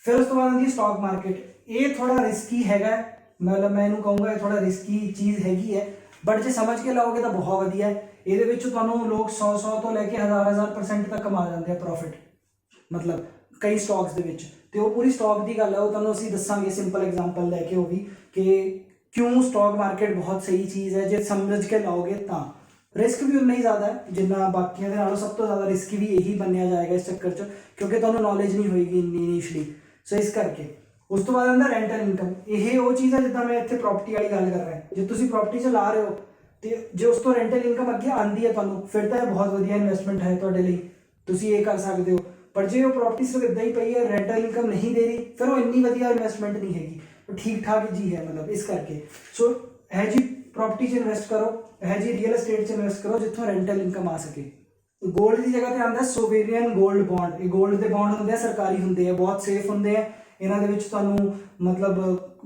ਫਿਰ ਉਸ ਤੋਂ ਬਾਅਦ ਆਉਂਦੀ ਸਟਾਕ ਮਾਰਕੀਟ। ਇਹ ਥੋੜਾ ਰਿਸਕੀ ਹੈਗਾ, ਮਤਲਬ ਮੈਂ ਇਹਨੂੰ ਕਹੂੰਗਾ ਇਹ ਥੋੜਾ ਰਿਸਕੀ ਚੀਜ਼ ਹੈਗੀ ਹੈ, ਬਟ ਜੇ ਸਮਝ ਕੇ ਲਾਓਗੇ ਤਾਂ ਬਹੁਤ ਵਧੀਆ ਹੈ। ਇਹਦੇ ਵਿੱਚ ਤੁਹਾਨੂੰ ਲੋਕ 100 ਤੋਂ ਲੈ ਕੇ 1000% ਤੱਕ ਕਮਾ ਜਾਂਦੇ ਆ ਪ੍ਰੋਫਿਟ, ਮਤਲਬ ਕਈ ਸਟਾਕਸ ਦੇ ਵਿੱਚ। ਤੇ ਉਹ ਪੂਰੀ ਸਟਾਕ ਦੀ ਗੱਲ ਹੈ, ਉਹ ਤੁਹਾਨੂੰ ਅਸੀਂ ਦੱਸਾਂਗੇ ਸਿੰਪਲ ਐਗਜ਼ਾਮਪਲ ਲੈ ਕੇ, ਉਹ ਵੀ ਕਿ ਕਿਉਂ ਸਟਾਕ ਮਾਰਕੀਟ ਬਹੁਤ ਸਹੀ ਚੀਜ਼ ਹੈ। ਜੇ ਸਮਝ ਕੇ ਲਾਓਗੇ ਤਾਂ ਰਿਸਕ ਵੀ ਉਨਾ ਹੀ ਜ਼ਿਆਦਾ ਹੈ ਜਿੰਨਾ ਬਾਕੀਆਂ ਦੇ ਨਾਲੋਂ। ਸਭ ਤੋਂ ਜ਼ਿਆਦਾ ਰਿਸਕੀ ਵੀ ਇਹੀ ਮੰਨਿਆ ਜਾਏਗਾ ਇਸ ਚੱਕਰ 'ਚ, ਕਿਉਂਕਿ ਤੁਹਾਨੂੰ ਨੌਲੇਜ ਨਹੀਂ ਹੋਏਗੀ ਇੰਨੀ ਇਨੀਸ਼ੀਅਲੀ। ਸੋ ਇਸ ਕਰਕੇ ਉਸ ਤੋਂ ਬਾਅਦ ਆਉਂਦਾ ਰੈਂਟਲ ਇਨਕਮ। ਇਹ ਉਹ ਚੀਜ਼ ਹੈ ਜਿੱਦਾਂ ਮੈਂ ਇੱਥੇ ਪ੍ਰੋਪਰਟੀ ਵਾਲੀ ਗੱਲ ਕਰ ਰਿਹਾ। ਜੇ ਤੁਸੀਂ ਪ੍ਰੋਪਰਟੀ 'ਚ ਲਾ ਰਹੇ ਹੋ ਤੇ ਜੇ ਉਸ ਤੋਂ ਰੈਂਟਲ ਇਨਕਮ ਅੱਗੇ ਆਉਂਦੀ ਹੈ ਤੁਹਾਨੂੰ, ਫਿਰ ਤਾਂ ਇਹ ਬਹੁਤ ਵਧੀਆ ਇਨਵੈਸਟਮੈਂਟ ਹੈ ਤੁਹਾਡੇ ਲਈ, ਤੁਸੀਂ ਇਹ ਕਰ ਸਕਦੇ ਹੋ। ਪਰ ਜੇ ਉਹ ਪ੍ਰੋਪਰਟੀ ਸਿਰਫ ਇਦਾਂ ਹੀ ਪਈ ਹੈ, ਰੈਂਟਲ ਇਨਕਮ ਨਹੀਂ ਦੇ ਰਹੀ, ਫਿਰ ਉਹ ਇੰਨੀ ਵਧੀਆ ਇਨਵੈਸਟਮੈਂਟ ਨਹੀਂ ਹੈਗੀ, ਉਹ ਠੀਕ ਠਾਕ ਜੀ ਹੈ ਮਤਲਬ। ਇਸ ਕਰਕੇ ਸੋ ਇਹ ਜੀ ਪ੍ਰੋਪਰਟੀ 'ਚ ਇਨਵੈਸਟ ਕਰੋ, ਇਹ ਜੀ ਰੀਅਲ ਐਸਟੇਟ 'ਚ ਇਨਵੈਸਟ ਕਰੋ ਜਿੱਥੋਂ ਰੈਂਟਲ ਇਨਕਮ ਆ ਸਕੇ। ਗੋਲਡ ਦੀ ਜਗ੍ਹਾ ਤੇ ਆਉਂਦਾ ਸੋਵੇਰੀਅਨ ਗੋਲਡ ਬੌਂਡ। ਇਹ ਗੋਲਡ ਦੇ ਬੌਂਡ ਹੁੰਦੇ ਆ, ਸਰਕਾਰੀ ਹੁੰਦੇ ਆ, ਬਹੁਤ ਸੇਫ ਹੁੰਦੇ ਆ। ਇਹਨਾਂ ਦੇ ਵਿੱਚ ਤੁਹਾਨੂੰ ਮਤਲਬ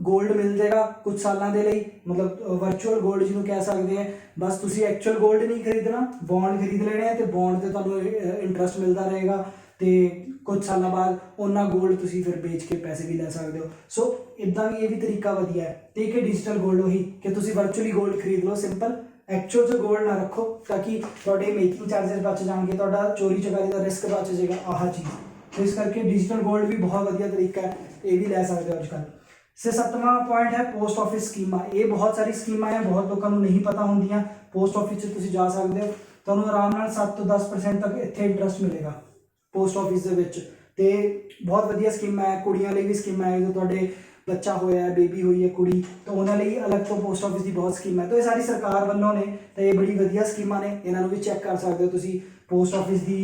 ਗੋਲਡ ਮਿਲ ਜਾਏਗਾ ਕੁਝ ਸਾਲਾਂ ਦੇ ਲਈ, ਮਤਲਬ ਵਰਚੁਅਲ ਗੋਲਡ ਜਿਹਨੂੰ ਕਹਿ ਸਕਦੇ ਆ। ਬਸ ਤੁਸੀਂ ਐਕਚੁਅਲ ਗੋਲਡ ਨਹੀਂ ਖਰੀਦਣਾ, ਬੌਂਡ ਖਰੀਦ ਲੈਣੇ ਆ ਤੇ ਬੌਂਡ ਤੇ ਤੁਹਾਨੂੰ ਇੰਟਰਸਟ ਮਿਲਦਾ ਰਹੇਗਾ ਤੇ ਕੁਝ ਸਾਲਾਂ ਬਾਅਦ ਉਹਨਾਂ ਗੋਲਡ ਤੁਸੀਂ ਫਿਰ ਵੇਚ ਕੇ ਪੈਸੇ ਵੀ ਲੈ ਸਕਦੇ ਹੋ। ਸੋ ਇਦਾਂ ਵੀ ਇਹ ਵੀ ਤਰੀਕਾ ਵਧੀਆ ਹੈ। ਤੇ ਇੱਕ ਡਿਜੀਟਲ ਗੋਲਡ ਉਹੀ ਕਿ ਤੁਸੀਂ ਵਰਚੁਅਲੀ ਗੋਲਡ ਖਰੀਦ ਲਓ, ਸਿੰਪਲ। ਐਕਚੁਅਲ 'ਚ ਗੋਲਡ ਨਾ ਰੱਖੋ ਤਾਂ ਕਿ ਤੁਹਾਡੇ ਮੇਕਿੰਗ ਚਾਰजेस ਬਚ ਜਾਣਗੇ, ਤੁਹਾਡਾ ਚੋਰੀ ਚਕਾਰੀ ਦਾ ਰਿਸਕ ਬਚ ਜਾਏਗਾ, ਆਹ ਚੀਜ਼। तो इस करके डिजिटल गोल्ड भी बहुत वधिया तरीका है, ये भी ले सकते हो अजकल। से 7वां पॉइंट है पोस्ट ऑफिस स्कीमां। ये बहुत सारी स्कीमां है, बहुत लोगों को नहीं पता होंदियां। पोस्ट ऑफिस से तुसीं जा सकते हो, तुहानूं आराम नाल 7 तो 10% तक इत्थे इंटरस्ट मिलेगा पोस्ट ऑफिस दे विच। ते बहुत वधिया स्कीमां है, कुड़ियां लई भी स्कीमां है, जो तुहाडे बच्चा होया है, बेबी हुई है कुड़ी, तो उन्होंने लिए अलग तो पोस्ट ऑफिस की बहुत स्कीम है। तो ये सारी सरकार वालों ने, तो ये बड़ी वधिया स्कीमां ने, इन्हों भी चैक कर सकते हो तुसीं पोस्ट ऑफिस की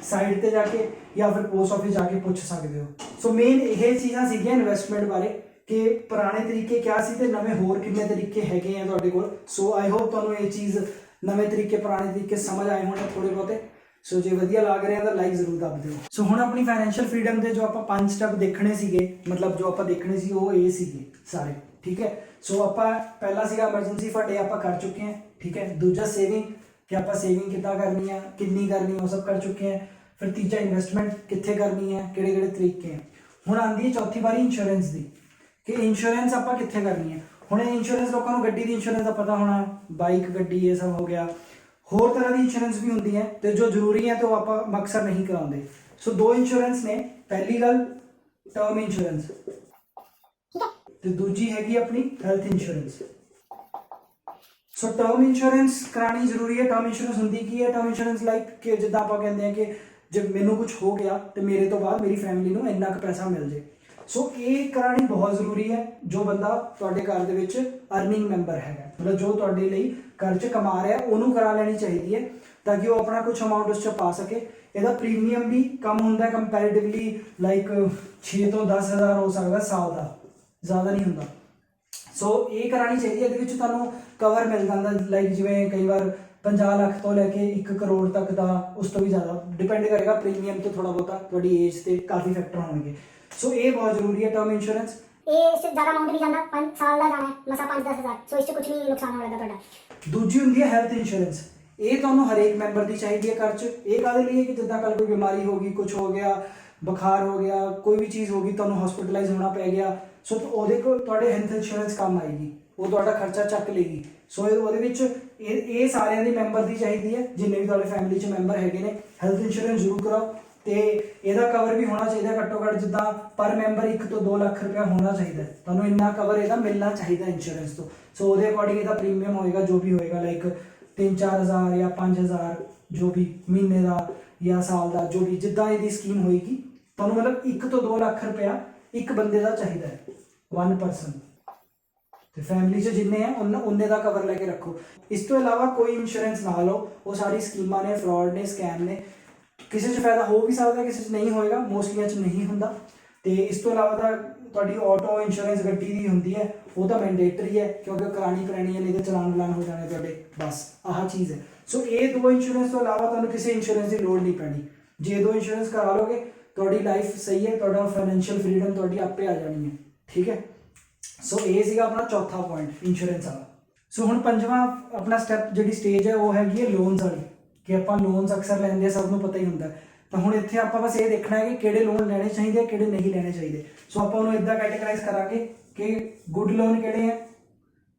साइट ते जाके, या फिर पोस्ट ऑफिस जाके पूछ सकते हो। सो मेन ये चीज़ां सीगियां इन्वेस्टमेंट बारे कि पुराने तरीके क्या सी ते नवे होर किन्ने तरीके हैगे हैं तुहाडे कोल। सो आई होप तुहानूं ये चीज़ नवे तरीके पुराने तरीके समझ आए होने थोड़े बहुते। सो जे वधिया लग रहा तो लाइक जरूर दब दिओ। सो हुण अपनी फाइनैशियल फ्रीडम के जो आप 5 स्टैप देखने सीगे, मतलब जो आप देखने सी वो ये सीगे सारे, ठीक है। सो आप पहला सीगा एमरजेंसी फंड, ये आप कर चुके हैं, ठीक है। दूजा सेविंग कि आप सेविंग कितना करनी है, कितनी करनी है, वो सब कर चुके हैं। फिर तीजा इन्वेस्टमेंट कित्थे करनी है, किहड़े किहड़े तरीके हैं। हुण आंदी है चौथी बारी इंश्योरेंस दी कि इंश्योरेंस आप कित्थे करनी है। हुण इंश्योरेंस लोगों को गड्डी दी इंश्योरेंस का पता होना, बाइक गड्डी ये सब हो गया। होर तरह की इंश्योरेंस भी होंदी है तो जो जरूरी है तो आप अक्सर नहीं कराते। सो 2 इंश्योरेंस ने, पहली गल टर्म इंश्योरेंस, तो दूजी हैगी अपनी हेल्थ इंश्योरेंस। सो टर्म इंश्योरेंस करानी जरूरी है। टर्म इंश्योरेंस होंदी की है, टर्म इंश्योरेंस लाइक कि जिद्दां आपां कहंदे हैं कि जब मैनू कुछ हो गया तो मेरे तो बाद मेरी फैमिली नूं इन्ना क पैसा मिल जाए। सो ये करानी बहुत जरूरी है। जो बंदा तुहाडे घर दे विच अर्निंग मैंबर है, मतलब जो तुहाडे लई घर च कमा रहा है, उन्होंने करा लेनी चाहिए है ताकि वो अपना कुछ अमाउंट उस पा सके। ਇਹਦਾ प्रीमियम भी कम होंदा है कंपैरेटिवली, लाइक 6 तो 10 हज़ार हो सकता साल का, ज़्यादा नहीं होंदा। सो ये करानी चाहिए। ये तुहानूं कवर मिल जाता, लाइक जिवें कई बार 50 लाख तो लैके 1 करोड़ तक का, उस तो भी ज़्यादा डिपेंड करेगा प्रीमियम तो थोड़ा बहुता तुहाडी एज से काफ़ी फैक्टर होंगे। सो ये बहुत जरूरी है टर्म इंश्योरेंस। ये इससे ज़्यादा अमाउंट नहीं जाता, 5 साल का जाना है, मसा 5-10 हज़ार। सो इससे कुछ नहीं नुकसान होगा तुहाडा। दूजी हुंदी है हेल्थ इंश्योरेंस। ये तुहानूं हरेक मैंबर की चाहिए घर च। ये काहदे लिए कि जिद्दां कल कोई बीमारी होगी, कुछ हो गया, बुखार हो गया, कोई भी चीज़ होगी, तुहानूं हॉस्पिटलाइज होना पै गया, सो ਉਹਦੇ ਕੋਲ ਤੁਹਾਡੇ ਹੈਲਥ ਇੰਸ਼ੋਰੈਂਸ ਕੰਮ ਆਏਗੀ, ਉਹ ਤੁਹਾਡਾ ਖਰਚਾ ਚੱਕ ਲੇਗੀ। ਸੋ ਉਹਦੇ ਵਿੱਚ ਇਹ ਸਾਰਿਆਂ ਦੇ ਮੈਂਬਰ ਦੀ ਚਾਹੀਦੀ ਹੈ, ਜਿੰਨੇ ਵੀ ਤੁਹਾਡੇ ਫੈਮਿਲੀ 'ਚ ਮੈਂਬਰ ਹੈਗੇ ਨੇ, ਹੈਲਥ ਇੰਸ਼ੋਰੈਂਸ ਜ਼ਰੂਰ ਕਰਾਓ। ਤੇ ਇਹਦਾ ਕਵਰ ਵੀ ਹੋਣਾ ਚਾਹੀਦਾ ਘੱਟੋ ਘੱਟ, ਜਿੱਦਾਂ ਪਰ ਮੈਂਬਰ 1 ਤੋਂ 2 ਲੱਖ ਰੁਪਇਆ ਹੋਣਾ ਚਾਹੀਦਾ। ਤੁਹਾਨੂੰ ਇੰਨਾ ਕਵਰ ਇਹਦਾ ਮਿਲਣਾ ਚਾਹੀਦਾ ਇੰਸ਼ੋਰੈਂਸ ਤੋਂ। ਸੋ ਉਹਦੇ ਅਕੋਰਡਿੰਗ ਇਹਦਾ ਪ੍ਰੀਮੀਅਮ ਹੋਏਗਾ, ਜੋ ਵੀ ਹੋਏਗਾ, ਲਾਈਕ 3-4 ਹਜ਼ਾਰ ਜਾਂ 5 ਹਜ਼ਾਰ, जो भी महीने का या साल का, जो भी जिद्दां इहदी स्कीम होएगी, तुहानूं मतलब 1 तो 2 लाख रुपया एक बंदे का चाहिए, 1 पर्सन। तो फैमिली च जिन्ने हैं उन्ने का कवर लैके रखो। इस तो इलावा कोई इंश्योरेंस ना लो, वो सारी स्कीमां ने, फ्रॉड ने, स्कैम ने। किसी च फायदा हो भी सकता, किसी च नहीं होएगा, मोस्टली च नहीं होंदा। तो इस तो इलावा तो तुहाडी ऑटो इंश्योरेंस गड्डी की होंदी है, वो तो मैंडेटरी है क्योंकि करानी पैनी है, नहीं तो चलान बुलान हो जाने तुहाडे, बस आह चीज़ है। सो ये 2 इंश्योरेंस तो इलावा तुहानूं किसी इंश्योरेंस की लोड़ नहीं पैनी। जे 2 इंश्योरेंस करा लोगे तुहाडी लाइफ सही है, तुहाडा फाइनैशियल फ्रीडम तुहाडी आपे आ जानी है, ठीक है। सो ये सीगा अपना चौथा पॉइंट इंश्योरेंस वाला। सो हुण 5वां अपना स्टैप जिहड़ी स्टेज है वो हैगी है लोन्स वाली, कि आपां लोन्स अक्सर लैंदे, सब नूं पता ही हुंदा। तो हुण इत्थे आपां बस ये देखना है कि किहड़े लोन लैणे चाहिए, किहड़े नहीं लैणे चाहिए। सो आपां उहनूं इदां कैटेगराइज करांगे कि गुड लोन किहड़े हैं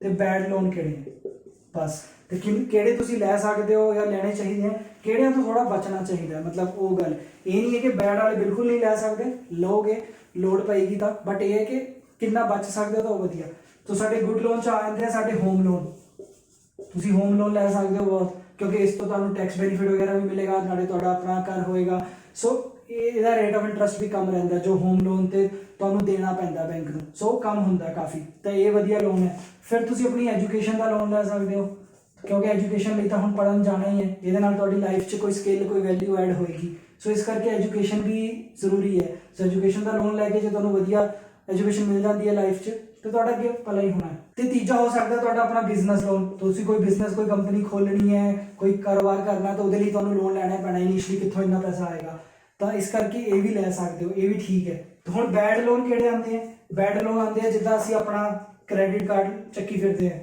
ते बैड लोन किहड़े हैं, बस। तो किहड़े तुसीं लै सकदे हो या लैणे चाहिए हैं, किहड़ियां तो थोड़ा बचना चाहिए। मतलब वो गल ये नहीं है कि बैड वाले बिल्कुल नहीं लै सकदे, लोगे लोड़ पेगी तो, बट ये है कि कितना बच सकते हो तो वधिया। तो साडे गुड लोन च आ जांदे आ साडे होम लोन। तुसीं होम लोन लै सकदे हो बहुत, क्योंकि इस तो तुहानूं टैक्स बेनीफिट वगैरह भी मिलेगा, नाले तुहाडा अपना घर होएगा। सो ਇਹਦਾ रेट ऑफ इंटरस्ट भी कम रहिंदा, जो होम लोन ते तुहानूं देना पैंदा बैंक नूं, सो कम हुंदा काफ़ी। तो ये वधिया लोन है। फिर तुसीं अपनी एजुकेशन का लोन लै सकदे हो, क्योंकि एजुकेशन ਲਈ ਤਾਂ ਹੁਣ ਪੜ੍ਹਨ ਜਾਣਾ ਹੀ ਹੈ, ਇਹਦੇ ਨਾਲ ਤੁਹਾਡੀ ਲਾਈਫ 'ਚ ਕੋਈ ਸਕਿੱਲ, ਕੋਈ ਵੈਲਿਊ ਐਡ ਹੋਏਗੀ। ਸੋ ਇਸ ਕਰਕੇ ਐਜੂਕੇਸ਼ਨ ਵੀ ਜ਼ਰੂਰੀ ਹੈ। ਸੋ ਐਜੂਕੇਸ਼ਨ ਦਾ ਲੋਨ ਲੈ ਕੇ ਜੇ ਤੁਹਾਨੂੰ ਵਧੀਆ ਐਜੂਕੇਸ਼ਨ ਮਿਲ ਜਾਂਦੀ ਹੈ ਲਾਈਫ 'ਚ ਤੇ ਤੁਹਾਡਾ ਅੱਗੇ ਭਲਾ ਹੀ ਹੋਣਾ ਹੈ। ਤੇ ਤੀਜਾ ਹੋ ਸਕਦਾ ਤੁਹਾਡਾ ਆਪਣਾ ਬਿਜ਼ਨਸ ਲੋਨ। ਤੁਸੀਂ ਕੋਈ ਬਿਜ਼ਨਸ ਕੋਈ ਕੰਪਨੀ ਖੋਲਣੀ ਹੈ, ਕੋਈ ਕਾਰੋਬਾਰ ਕਰਨਾ, ਤਾਂ ਉਹਦੇ ਲਈ ਤੁਹਾਨੂੰ ਲੋਨ ਲੈਣਾ ਪੈਣਾ ਇਨੀਸ਼ੀਅਲੀ, ਕਿੱਥੋਂ ਇੰਨਾ ਪੈਸਾ ਆਏਗਾ, ਤਾਂ ਇਸ ਕਰਕੇ ਇਹ ਵੀ ਲੈ ਸਕਦੇ ਹੋ, ਇਹ ਵੀ ਠੀਕ ਹੈ। ਤੇ ਹੁਣ ਬੈਡ ਲੋਨ ਕਿਹੜੇ ਆਉਂਦੇ ਆ? ਬੈਡ ਲੋਨ ਆਉਂਦੇ ਆ ਜਿੱਦਾਂ ਅਸੀਂ ਆਪਣਾ ਕ੍ਰੈਡਿਟ ਕਾਰਡ ਚੱਕੀ ਫਿਰਦੇ ਆ।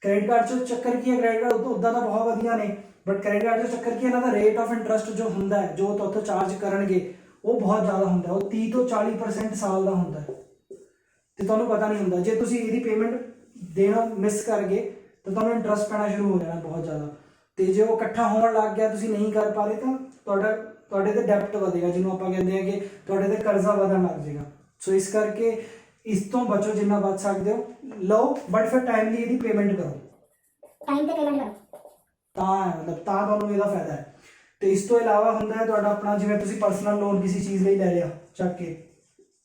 ਕ੍ਰੈਡਿਟ ਕਾਰਡ 'ਚ ਚੱਕਰ ਕੀ ਹੈ? ਕ੍ਰੈਡਿਟ ਕਾਰਡ ਉੱਦਾਂ ਤਾਂ ਬਹੁਤ ਵਧੀਆ ਨੇ, ਬਟ ਕ੍ਰੈਡਿਟ ਕਾਰਡ 'ਚ ਚੱਕਰ ਕੀ ਹੈ, ਇਹਨਾਂ ਦਾ ਰੇਟ ਆਫ ਇੰਟਰਸਟ ਜੋ ਹੁੰਦਾ ਹੈ, ਜੋ ਤੁਹਾਡੇ ਚਾਰਜ ਕਰਨਗੇ ਉਹ ਬਹੁਤ ਜ਼ਿਆਦਾ ਹੁੰਦਾ ਹੈ। ਉਹ 30 ਤੋਂ 40% ਸਾਲ ਦਾ ਹੁੰਦਾ ਹੈ ਤੇ ਤੁਹਾਨੂੰ ਪਤਾ ਨਹੀਂ ਹੁੰਦਾ। ਜੇ ਤੁਸੀਂ ਇਹਦੀ ਪੇਮੈਂਟ ਦੇਣਾ ਮਿਸ ਕਰ ਗਏ ਤਾਂ ਤੁਹਾਨੂੰ ਇੰਟਰਸਟ ਪੈਣਾ ਸ਼ੁਰੂ ਹੋ ਜਾਣਾ ਬਹੁਤ ਜ਼ਿਆਦਾ। ਤੇ ਜੇ ਉਹ ਇਕੱਠਾ ਹੋਣ ਲੱਗ ਗਿਆ, ਤੁਸੀਂ ਨਹੀਂ ਕਰ ਪਾ ਰਹੇ, ਤਾਂ ਤੁਹਾਡੇ ਤੇ ਡੈਪਟ ਵਧੇਗਾ, ਜਿਹਨੂੰ ਆਪਾਂ ਕਹਿੰਦੇ ਆ ਕਿ ਤੁਹਾਡੇ ਤੇ ਕਰਜ਼ਾ ਵਧਣ ਲੱਗ ਜਾਏਗਾ। ਸੋ ਇਸ ਕਰਕੇ ਇਸ ਤੋਂ ਬਚੋ, ਜਿੰਨਾ ਬਚ ਸਕਦੇ ਹੋ ਲਓ, ਬਟ ਫਿਰ ਟਾਈਮਲੀ ਇਹਦੀ ਪੇਮੈਂਟ ਕਰੋ, ਟਾਈਮ ਤੇ ਪੇਮੈਂਟ ਕਰੋ, ਤਾਂ ਮਤਲਬ ਤਾਂ ਤੁਹਾਨੂੰ ਇਹਦਾ ਫਾਇਦਾ ਹੈ। ਤੇ ਇਸ ਤੋਂ ਇਲਾਵਾ ਹੁੰਦਾ ਹੈ ਤੁਹਾਡਾ ਆਪਣਾ, ਜਿਵੇਂ ਤੁਸੀਂ ਪਰਸਨਲ ਲੋਨ ਕਿਸੇ ਚੀਜ਼ ਲਈ ਲੈ ਲਿਆ ਚੱਕ ਕੇ,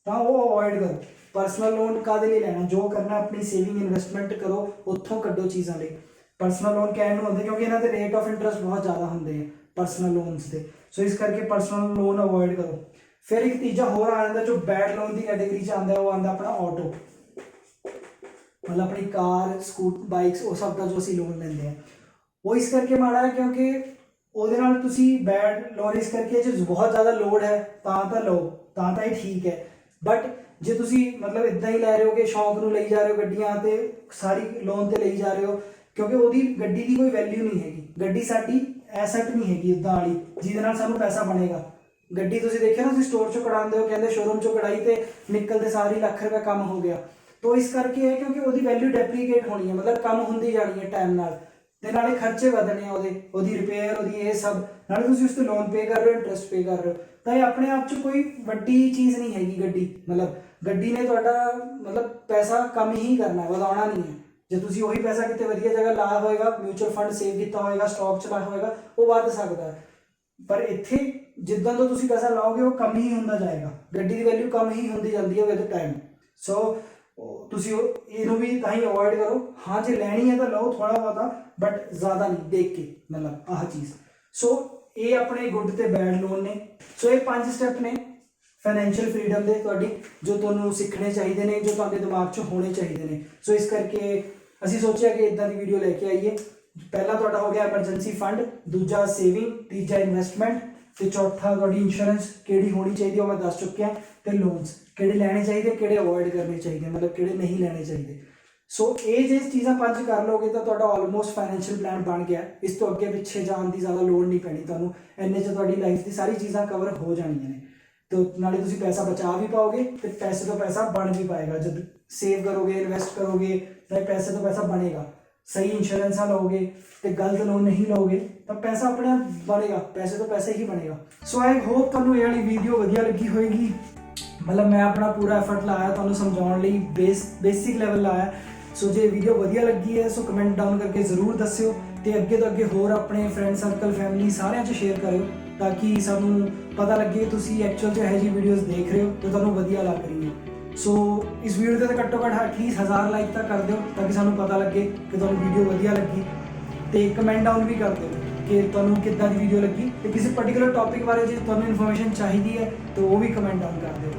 ਤਾਂ ਉਹ ਅਵੋਇਡ ਕਰੋ। ਪਰਸਨਲ ਲੋਨ ਕਾਹਦੇ ਲਈ ਲੈਣਾ? ਜੋ ਕਰਨਾ ਆਪਣੀ ਸੇਵਿੰਗ ਇਨਵੈਸਟਮੈਂਟ ਕਰੋ, ਉੱਥੋਂ ਕੱਢੋ ਚੀਜ਼ਾਂ ਲਈ। ਪਰਸਨਲ ਲੋਨ ਕਹਿਣ ਨੂੰ ਹੁੰਦੇ ਕਿਉਂਕਿ ਇਹਨਾਂ ਦੇ ਰੇਟ ਆਫ ਇੰਟਰਸਟ ਬਹੁਤ ਜ਼ਿਆਦਾ ਹੁੰਦੇ ਆ ਪਰਸਨਲ ਲੋਨਸ ਦੇ। ਸੋ ਇਸ ਕਰਕੇ ਪਰਸਨਲ ਲੋਨ ਅਵੋਇਡ ਕਰੋ। ਫਿਰ ਇੱਕ ਤੀਜਾ ਹੋਰ ਆ ਜਾਂਦਾ ਜੋ ਬੈਡ ਲੋਨ ਦੀ ਕੈਟੇਗਰੀ 'ਚ ਆਉਂਦਾ, ਉਹ ਆਉਂਦਾ ਆਪਣਾ ਆਟੋ, ਮਤਲਬ ਆਪਣੀ ਕਾਰ, ਬਾਈਕਸ, ਉਹ ਸਭ ਦਾ ਜੋ ਅਸੀਂ ਲੋਨ ਲੈਂਦੇ ਆ। ਉਹ ਇਸ ਕਰਕੇ ਮਾੜਾ ਹੈ ਕਿਉਂਕਿ ਉਹਦੇ ਨਾਲ ਤੁਸੀਂ ਬੈਡ ਲੋਨ ਇਸ ਕਰਕੇ ਜੇ ਬਹੁਤ ਜ਼ਿਆਦਾ ਲੋਡ ਹੈ ਤਾਂ ਲਓ, ਤਾਂ ਇਹ ਠੀਕ ਹੈ। ਬਟ ਜੇ ਤੁਸੀਂ ਮਤਲਬ ਇਦਾਂ ਹੀ ਲੈ ਰਹੇ ਹੋ ਕਿ ਸ਼ੌਂਕ ਨੂੰ ਲਈ ਜਾ ਰਹੇ ਹੋ ਗੱਡੀਆਂ ਤੇ ਸਾਰੀ ਲੋਨ ਤੇ ਲਈ ਜਾ ਰਹੇ ਹੋ, ਕਿਉਂਕਿ ਉਹਦੀ ਗੱਡੀ ਦੀ ਕੋਈ ਵੈਲਿਊ ਨਹੀਂ ਹੈਗੀ। ਗੱਡੀ ਸਾਡੀ ਐਸੈਟ ਨਹੀਂ ਹੈਗੀ ਇੱਦਾਂ ਵਾਲੀ ਜਿਹਦੇ ਨਾਲ ਸਾਨੂੰ ਪੈਸਾ ਬਣੇਗਾ। ਗੱਡੀ ਤੁਸੀਂ ਦੇਖਿਆ ਨਾ, ਤੁਸੀਂ ਸਟੋਰ 'ਚੋਂ ਕਢਾਉਂਦੇ ਹੋ, ਕਹਿੰਦੇ ਸ਼ੋਰੂਮ 'ਚੋਂ ਕਢਾਈ ਤੇ ਨਿਕਲਦੇ ਸਾਰੀ ਲੱਖ ਰੁਪਏ ਕੰਮ ਹੋ ਗਿਆ। ਤਾਂ ਇਸ ਕਰਕੇ ਹੈ ਕਿਉਂਕਿ ਉਹਦੀ ਵੈਲਿਊ ਡੈਪਰੀਕੇਟ ਹੋਣੀ ਹੈ, ਮਤਲਬ ਕਮ ਹੁੰਦੀ ਜਾਣੀ ਹੈ ਟਾਈਮ ਨਾਲ, ਤੇ ਨਾਲੇ ਖਰਚੇ ਵਧਣੇ ਆ ਉਹਦੀ ਰਿਪੇਅਰ, ਉਹਦੀ ਇਹ ਸਭ, ਨਾਲੇ ਤੁਸੀਂ ਉਸ ਤੇ ਲੋਨ ਪੇ ਕਰ ਰਹੇ ਹੋ, ਇੰਟਰਸਟ ਪੇ ਕਰ ਰਹੇ ਹੋ। ਤਾਂ ਇਹ ਆਪਣੇ ਆਪ 'ਚ ਕੋਈ ਵੱਡੀ ਚੀਜ਼ ਨਹੀਂ ਹੈਗੀ ਗੱਡੀ। ਮਤਲਬ ਗੱਡੀ ਨੇ ਤੁਹਾਡਾ ਮਤਲਬ ਪੈਸਾ ਕਮ ਹੀ ਕਰਨਾ ਹੈ, ਵਧਾਉਣਾ ਨਹੀਂ ਹੈ। ਜੇ ਤੁਸੀਂ ਉਹੀ ਪੈਸਾ ਕਿਤੇ ਵਧੀਆ ਜਗ੍ਹਾ ਲਾਇਆ ਹੋਏਗਾ, ਮਿਊਚੁਅਲ ਫੰਡ ਸੇਵ ਕੀਤਾ ਹੋਏਗਾ, ਸਟਾਕ 'ਚ ਲਾਇਆ ਹੋਏਗਾ, ਉਹ ਵੱਧ ਸਕਦਾ ਹੈ। ਪਰ ਇੱਥੇ ਜਿੱਦਾਂ ਤੋਂ ਤੁਸੀਂ ਪੈਸਾ ਲਾਓਗੇ ਉਹ ਕਮ ਹੀ ਹੁੰਦਾ ਜਾਏਗਾ। ਗੱਡੀ ਦੀ ਵੈਲਿਊ ਕਮ ਹੀ ਹੁੰਦੀ ਜਾਂਦੀ ਹੈ ਵਿਦ ਟਾਈਮ। ਸੋ ਤੁਸੀਂ ਇਹਨੂੰ ਵੀ ਤਾਂ ਹੀ ਅਵੋਇਡ ਕਰੋ। ਹਾਂ ਜੇ ਲੈਣੀ ਹੈ ਤਾਂ ਲਓ ਥੋੜਾ ਬਹੁਤਾ, ਬਟ ਜ਼ਿਆਦਾ ਨਹੀਂ, ਦੇਖ ਕੇ, ਮਤਲਬ ਆਹ ਚੀਜ਼। ਸੋ ਇਹ ਆਪਣੇ ਗੁੱਡ ਤੇ ਬੈਡ ਲੋਨ ਨੇ। ਸੋ ਇਹ 5 ਸਟੈਪ ਨੇ ਫਾਈਨੈਂਸ਼ੀਅਲ ਫਰੀडम ਦੇ ਤੁਹਾਡੀ, ਜੋ ਤੁਹਾਨੂੰ ਸਿੱਖਣੇ ਚਾਹੀਦੇ ਨੇ, ਜੋ ਤੁਹਾਡੇ ਦਿਮਾਗ 'ਚ ਹੋਣੇ ਚਾਹੀਦੇ ਨੇ। ਸੋ ਇਸ ਕਰਕੇ ਅਸੀਂ ਸੋਚਿਆ ਕਿ ਇਦਾਂ ਦੀ ਵੀਡੀਓ ਲੈ ਕੇ ਆਈਏ। ਪਹਿਲਾ ਤੁਹਾਡਾ ਹੋ ਗਿਆ ਐਮਰਜੈਂਸੀ ਫੰਡ, ਦੂਜਾ ਸੇਵਿੰਗ, ਤੀਜਾ ਇਨਵੈਸਟਮੈਂਟ, ਤੇ ਚੌਥਾ ਤੁਹਾਡੀ ਇੰਸ਼ੋਰੈਂਸ ਕਿਹੜੀ ਹੋਣੀ ਚਾਹੀਦੀ ਉਹ ਮੈਂ ਦੱਸ ਚੁੱਕਿਆ, ਤੇ ਲੋਨਸ ਕਿਹੜੇ ਲੈਣੇ ਚਾਹੀਦੇ, ਕਿਹੜੇ ਅਵੋਇਡ ਕਰਨੇ ਚਾਹੀਦੇ, ਮਤਲਬ ਕਿਹੜੇ ਨਹੀਂ ਲੈਣੇ ਚਾਹੀਦੇ। ਸੋ ਇਹ ਜੇ ਚੀਜ਼ਾਂ 5 ਕਰ ਲਓਗੇ ਤਾਂ ਤੁਹਾਡਾ ਆਲਮੋਸਟ ਫਾਈਨੈਂਸ਼ੀਅਲ ਪਲਾਨ ਬਣ ਗਿਆ। ਇਸ ਤੋਂ ਅੱਗੇ ਪਿੱਛੇ ਜਾਣ ਦੀ ਜ਼ਿਆਦਾ ਲੋੜ ਨਹੀਂ ਪੈਣੀ ਤੁਹਾਨੂੰ, ਇੰਨੇ 'ਚ ਤੁਹਾਡੀ ਲਾਈਫ ਦੀ ਸਾਰੀ ਚੀਜ਼ਾਂ ਕਵਰ ਹੋ ਜਾਣੀਆਂ ਨੇ। ਤੇ ਨਾਲੇ ਤੁਸੀਂ ਪੈਸਾ ਬਚਾ ਵੀ ਪਾਓਗੇ ਤੇ ਪੈਸੇ ਤੋਂ ਪੈਸਾ ਬਣ ਵੀ ਪਾਏਗਾ। ਜਦ ਸੇਵ ਕਰੋਗੇ, ਇਨਵੈਸਟ ਕਰੋਗੇ ਤਾਂ ਪੈਸੇ ਤੋਂ ਪੈਸਾ ਬਣੇਗਾ। ਸਹੀ ਇੰਸ਼ੋਰੈਂਸਾਂ ਲਓਗੇ ਤੇ ਗਲਤ ਲੋਨ ਨਹੀਂ ਲਓਗੇ ਤਾਂ ਪੈਸਾ ਆਪਣੇ ਆਪ ਬਣੇਗਾ, ਪੈਸੇ ਤੋਂ ਪੈਸੇ ਹੀ ਬਣੇਗਾ। ਸੋ ਆਈ ਹੋਪ ਤੁਹਾਨੂੰ ਇਹ ਵਾਲੀ ਵੀਡੀਓ ਵਧੀਆ ਲੱਗੀ ਹੋਏਗੀ। ਮਤਲਬ ਮੈਂ ਆਪਣਾ ਪੂਰਾ ਐਫਰਟ ਲਾਇਆ ਤੁਹਾਨੂੰ ਸਮਝਾਉਣ ਲਈ, ਬੇਸਿਕ ਲੈਵਲ ਲਾਇਆ। ਸੋ ਜੇ ਵੀਡੀਓ ਵਧੀਆ ਲੱਗੀ ਹੈ ਸੋ ਕਮੈਂਟ ਡਾਊਨ ਕਰਕੇ ਜ਼ਰੂਰ ਦੱਸਿਓ, ਤੇ ਅੱਗੇ ਤੋਂ ਅੱਗੇ ਹੋਰ ਆਪਣੇ ਫਰੈਂਡ ਸਰਕਲ, ਫੈਮਿਲੀ ਸਾਰਿਆਂ 'ਚ ਸ਼ੇਅਰ ਕਰਿਓ, ਤਾਂ ਕਿ ਸਾਨੂੰ ਪਤਾ ਲੱਗੇ ਤੁਸੀਂ ਐਕਚੁਅਲ 'ਚ ਇਹੋ ਜਿਹੀ ਵੀਡੀਓਜ਼ ਦੇਖ ਰਹੇ ਹੋ ਤੇ ਤੁਹਾਨੂੰ ਵਧੀਆ ਲੱਗ ਰਹੀ ਹੈ। ਸੋ ਇਸ ਵੀਡੀਓ 'ਤੇ ਤਾਂ ਘੱਟੋ ਘੱਟ ਐਟਲੀਸਟ 1000 ਲਾਈਕ ਤਾਂ ਕਰ ਦਿਓ, ਤਾਂ ਕਿ ਸਾਨੂੰ ਪਤਾ ਲੱਗੇ ਕਿ ਤੁਹਾਨੂੰ ਵੀਡੀਓ ਵਧੀਆ ਲੱਗੀ। ਤੇ ਕਮੈਂਟ ਡਾਊਨ ਵੀ ਕਰ ਦਿਓ ਕਿ ਤੁਹਾਨੂੰ ਕਿੱਦਾਂ ਦੀ ਵੀਡੀਓ ਲੱਗੀ, ਤੇ ਕਿਸੇ ਪਾਰਟਿਕੂਲਰ ਟੌਪਿਕ ਬਾਰੇ ਜੇ ਤੁਹਾਨੂੰ ਇਨਫੋਰਮੇਸ਼ਨ ਚਾਹੀਦੀ ਹੈ ਤਾਂ ਉਹ ਵੀ ਕਮੈਂਟ ਡਾਊਨ ਕਰ ਦਿਓ।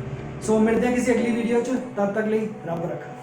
ਸੋ ਮਿਲਦੇ ਹਾਂ ਕਿਸੇ ਅਗਲੀ ਵੀਡੀਓ 'ਚ, ਤਦ ਤੱਕ ਲਈ ਰੱਬ ਰੱਖਾ।